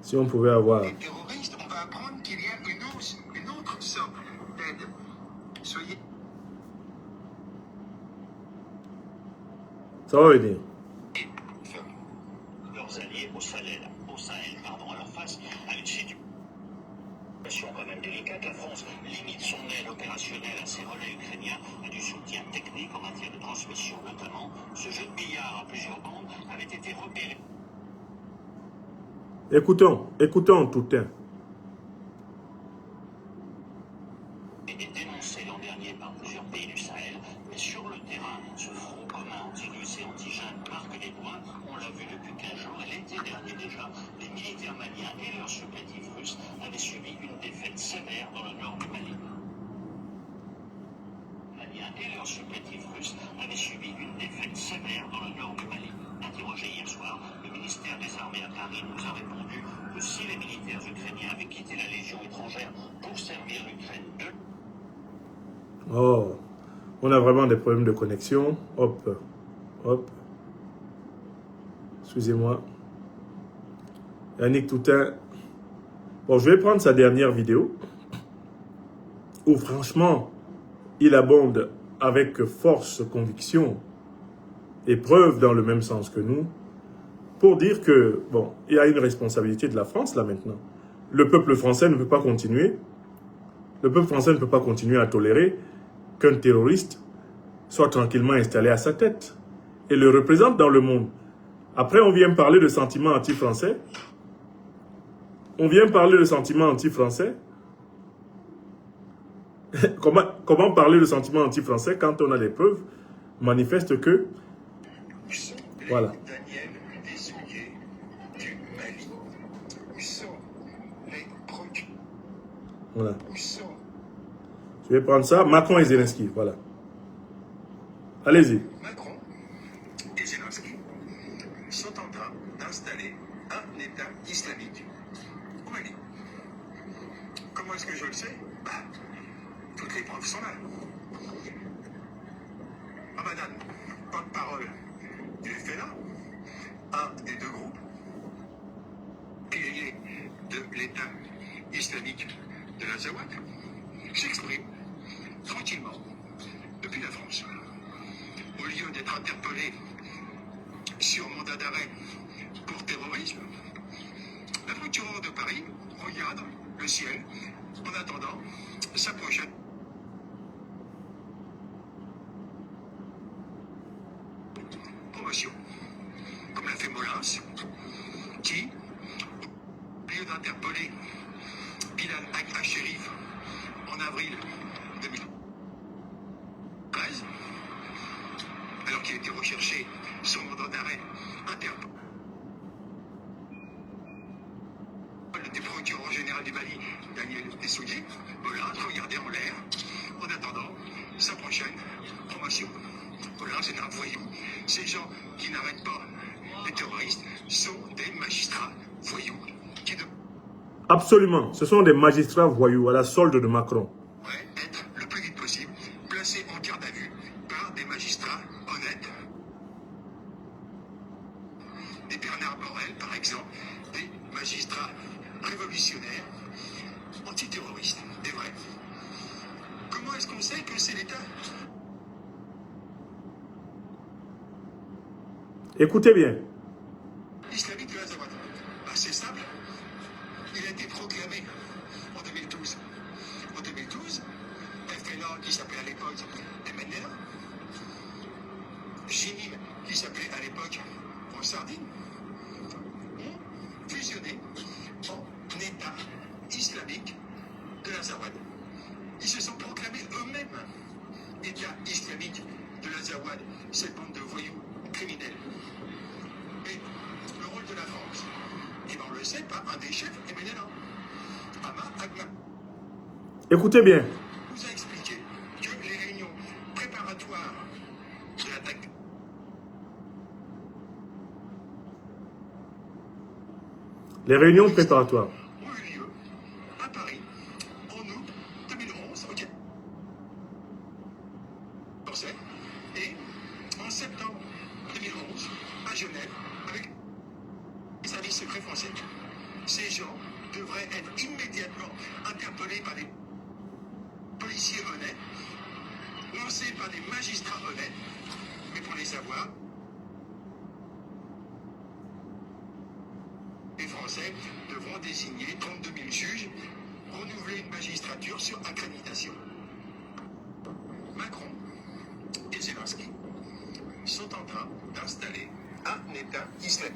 Si on pouvait avoir... Les terroristes, on va apprendre qu'il y a une autre sorte d'aide. Soyez... Ça va venir. Leurs alliés au Sahel, à leur face, des relais ukrainiens et du soutien technique en matière de transmission notamment. Ce jeu de billard à plusieurs bandes avait été repéré. Écoutons Toutain. Et dénoncé l'an dernier par plusieurs pays du Sahel, mais sur le terrain, ce front commun anti-russe et anti-junte marque des points. On l'a vu depuis 15 jours et l'été dernier déjà, les militaires maliens et leurs supplétifs russes avaient subi une défaite sévère dans le nord du Mali. Interrogé hier soir, le ministère des Armées à Paris nous a répondu que si les militaires ukrainiens avaient quitté la Légion étrangère pour servir l'Ukraine de... Oh, on a vraiment des problèmes de connexion. Hop. Excusez-moi. Yannick Toutain. Bon, je vais prendre sa dernière vidéo où franchement, il abonde avec force, conviction et preuve dans le même sens que nous pour dire que, bon, il y a une responsabilité de la France là maintenant. Le peuple français ne peut pas continuer. Le peuple français ne peut pas continuer à tolérer qu'un terroriste soit tranquillement installé à sa tête et le représente dans le monde. Après, on vient parler de sentiments anti-français. Comment parler de sentiments anti-français quand on a des preuves manifestes que... Voilà. Daniel Dessoulier du Mali. Où sont les procureurs? Voilà. Où sont Je vais prendre ça. Macron et Zelensky. Voilà. Allez-y. Macron et Zelensky sont en train d'installer un État islamique au Mali. Comment est-ce que je le sais? Toutes les preuves sont là. Ramadan, porte-parole du FLA, un des deux groupes piliers de l'État islamique de l'Azawad, s'exprime tranquillement depuis la France. Au lieu d'être interpellé sur mandat d'arrêt pour terrorisme, la procureure de Paris regarde le ciel en attendant sa prochaine promotion, comme l'a fait Molins, qui, au lieu d'interpeller Bilal Hachérif en avril 2013, alors qu'il était recherché son mandat d'arrêt interpellé du procureur général du Mali, Daniel Dessoulier, Molins regardait en l'air en attendant sa prochaine promotion. Molins, c'est un voyou. Ces gens qui n'arrêtent pas les terroristes sont des magistrats voyous qui Absolument. Ce sont des magistrats voyous à la solde de Macron. devraient être le plus vite possible placés en garde à vue par des magistrats honnêtes. Des Bernard Borel, par exemple, des magistrats révolutionnaires, antiterroristes, des vrais. Comment est-ce qu'on sait que c'est l'État Écoutez bien. islamique de l'Azawad? C'est simple. Il a été proclamé en 2012. En 2012, FLA, qui s'appelait à l'époque MNR, Jinim, qui s'appelait à l'époque en Sardine, ont fusionné en État islamique de l'Azawad. Ils se sont proclamés eux-mêmes État islamique de l'Azawad, cette bande de voyous criminels. Et le rôle de la France, et on le sait, pas un des chefs est MNLA. Hama Agma Écoutez bien. nous a expliqué que les réunions préparatoires de l'attaque Les réunions préparatoires. ont eu lieu à Paris en août 2011 au Conseil et en septembre 2011 à Genève avec les services secrets français. Ces gens devraient être immédiatement interpellés par des policiers honnêtes, lancés par des magistrats honnêtes, mais pour les savoir, les Français devront désigner 32 000 juges, renouveler une magistrature sur accréditation. sont en train d'installer un État islamique.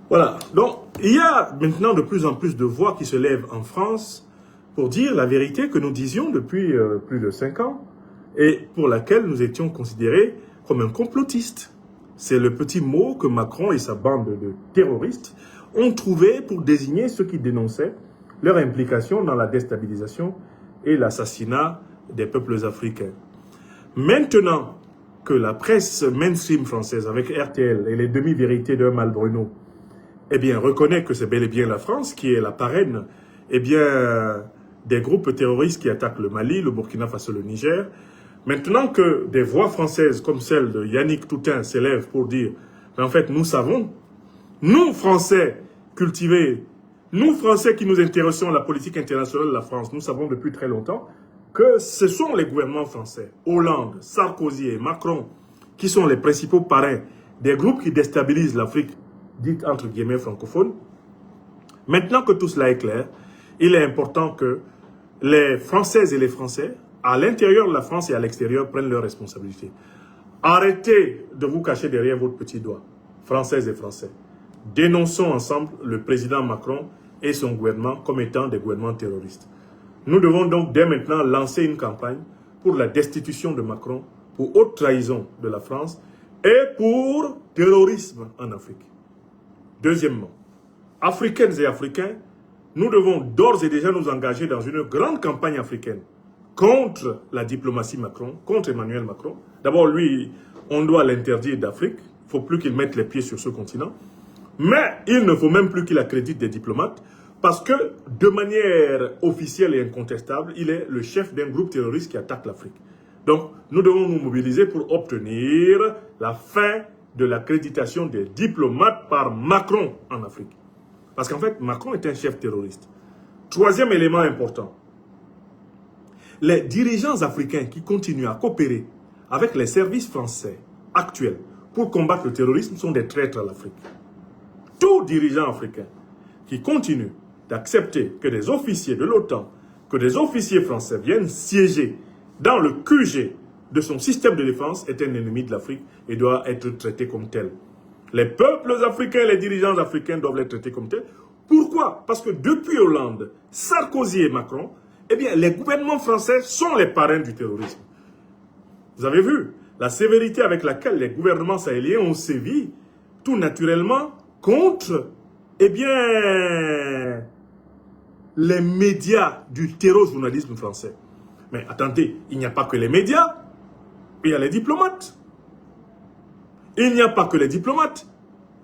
Voilà, donc il y a maintenant de plus en plus de voix qui se lèvent en France pour dire la vérité que nous disions depuis plus de 5 ans et pour laquelle nous étions considérés comme un complotiste. C'est le petit mot que Macron et sa bande de terroristes ont trouvé pour désigner ceux qui dénonçaient leur implication dans la déstabilisation et l'assassinat des peuples africains. Maintenant que la presse mainstream française avec RTL et les demi-vérités de Malbruno eh bien, reconnaît que c'est bel et bien la France qui est la parraine eh bien, des groupes terroristes qui attaquent le Mali, le Burkina Faso, le Niger. Maintenant que des voix françaises comme celle de Yannick Toutain s'élèvent pour dire mais en fait, nous savons, nous Français cultivés, nous Français qui nous intéressons à la politique internationale de la France, nous savons depuis très longtemps que ce sont les gouvernements français, Hollande, Sarkozy et Macron, qui sont les principaux parrains des groupes qui déstabilisent l'Afrique dite entre guillemets francophone. Maintenant que tout cela est clair, il est important que les Françaises et les Français, à l'intérieur de la France et à l'extérieur, prennent leurs responsabilités. Arrêtez de vous cacher derrière votre petit doigt, Françaises et Français. Dénonçons ensemble le président Macron et son gouvernement comme étant des gouvernements terroristes. Nous devons donc dès maintenant lancer une campagne pour la destitution de Macron, pour haute trahison de la France et pour terrorisme en Afrique. Deuxièmement, Africaines et Africains, nous devons d'ores et déjà nous engager dans une grande campagne africaine contre la diplomatie Macron, contre Emmanuel Macron. D'abord, lui, on doit l'interdire d'Afrique. Il ne faut plus qu'il mette les pieds sur ce continent. Mais il ne faut même plus qu'il accrédite des diplomates parce que, de manière officielle et incontestable, il est le chef d'un groupe terroriste qui attaque l'Afrique. Donc, nous devons nous mobiliser pour obtenir la fin de l'accréditation des diplomates par Macron en Afrique. Parce qu'en fait, Macron est un chef terroriste. Troisième élément important. Les dirigeants africains qui continuent à coopérer avec les services français actuels pour combattre le terrorisme sont des traîtres à l'Afrique. Tout dirigeant africain qui continue d'accepter que des officiers de l'OTAN, que des officiers français viennent siéger dans le QG de son système de défense est un ennemi de l'Afrique et doit être traité comme tel. Les peuples africains, les dirigeants africains doivent être traités comme tel. Pourquoi? Parce que depuis Hollande, Sarkozy et Macron, eh bien, les gouvernements français sont les parrains du terrorisme. Vous avez vu la sévérité avec laquelle les gouvernements sahéliens ont sévi, tout naturellement, contre, eh bien, les médias du terror-journalisme français. Mais attendez, il n'y a pas que les médias, il y a les diplomates. Il n'y a pas que les diplomates,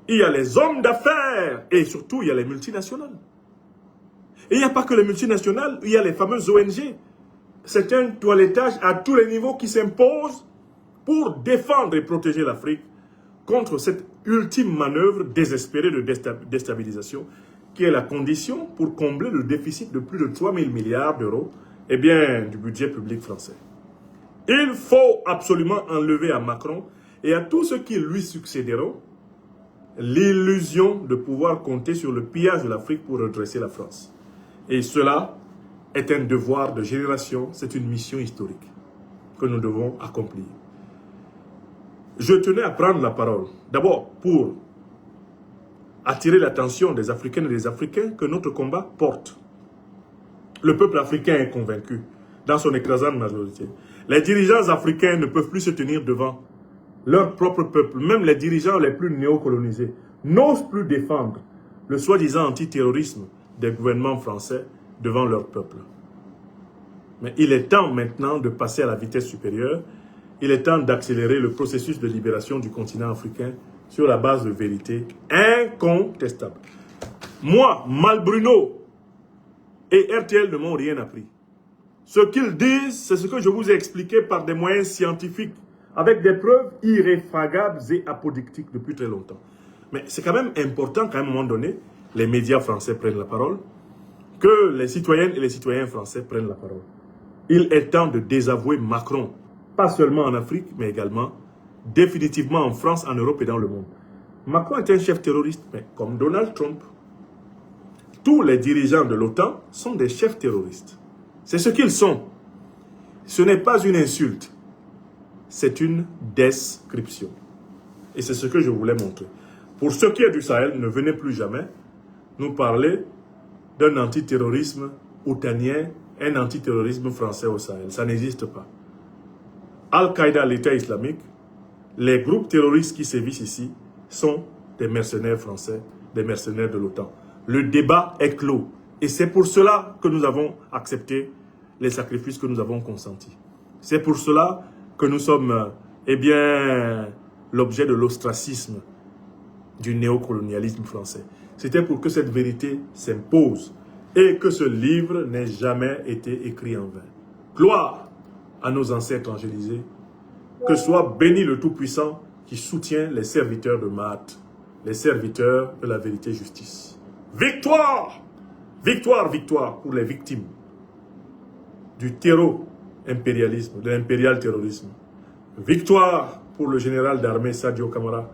il y a les hommes d'affaires et surtout il y a les multinationales. Et il n'y a pas que les multinationales, il y a les fameuses ONG. C'est un toilettage à tous les niveaux qui s'impose pour défendre et protéger l'Afrique contre cette ultime manœuvre désespérée de déstabilisation qui est la condition pour combler le déficit de plus de 3 000 milliards d'euros eh bien, du budget public français. Il faut absolument enlever à Macron et à tous ceux qui lui succéderont l'illusion de pouvoir compter sur le pillage de l'Afrique pour redresser la France. Et cela est un devoir de génération, c'est une mission historique que nous devons accomplir. Je tenais à prendre la parole, d'abord pour attirer l'attention des Africaines et des Africains que notre combat porte. Le peuple africain est convaincu, dans son écrasante majorité. Les dirigeants africains ne peuvent plus se tenir devant leur propre peuple, même les dirigeants les plus néocolonisés, n'osent plus défendre le soi-disant antiterrorisme des gouvernements français devant leur peuple. Mais il est temps maintenant de passer à la vitesse supérieure. Il est temps d'accélérer le processus de libération du continent africain sur la base de vérités incontestables. Moi, Malbruno et RTL ne m'ont rien appris. Ce qu'ils disent, c'est ce que je vous ai expliqué par des moyens scientifiques, avec des preuves irréfragables et apodictiques depuis très longtemps. Mais c'est quand même important qu'à un moment donné, les médias français prennent la parole, que les citoyennes et les citoyens français prennent la parole. Il est temps de désavouer Macron, pas seulement en Afrique, mais également définitivement en France, en Europe et dans le monde. Macron est un chef terroriste, mais comme Donald Trump, tous les dirigeants de l'OTAN sont des chefs terroristes. C'est ce qu'ils sont. Ce n'est pas une insulte, c'est une description. Et c'est ce que je voulais montrer. Pour ce qui est du Sahel, ne venez plus jamais nous parler d'un antiterrorisme outanien, un antiterrorisme français au Sahel. Ça n'existe pas. Al-Qaïda, l'État islamique, les groupes terroristes qui sévissent ici sont des mercenaires français, des mercenaires de l'OTAN. Le débat est clos. Et c'est pour cela que nous avons accepté les sacrifices que nous avons consentis. C'est pour cela que nous sommes, l'objet de l'ostracisme du néocolonialisme français. C'était pour que cette vérité s'impose et que ce livre n'ait jamais été écrit en vain. Gloire à nos ancêtres angélisés. Que soit béni le Tout-Puissant qui soutient les serviteurs de Mahat, les serviteurs de la vérité et justice. Victoire! Victoire, victoire pour les victimes du terreau-impérialisme, de l'impérial terrorisme. Victoire pour le général d'armée Sadio Kamara,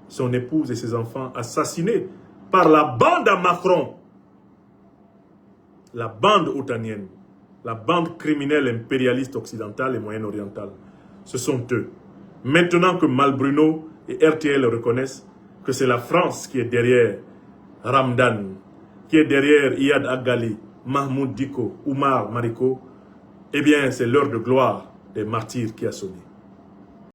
son épouse et ses enfants assassinés par la bande à Macron, la bande otanienne, la bande criminelle impérialiste occidentale et moyen-orientale. Ce sont eux. Maintenant que Malbruno et RTL reconnaissent que c'est la France qui est derrière Ramdan, qui est derrière Iyad Agali, Mahmoud Diko, Oumar Mariko, eh bien c'est l'heure de gloire des martyrs qui a sonné.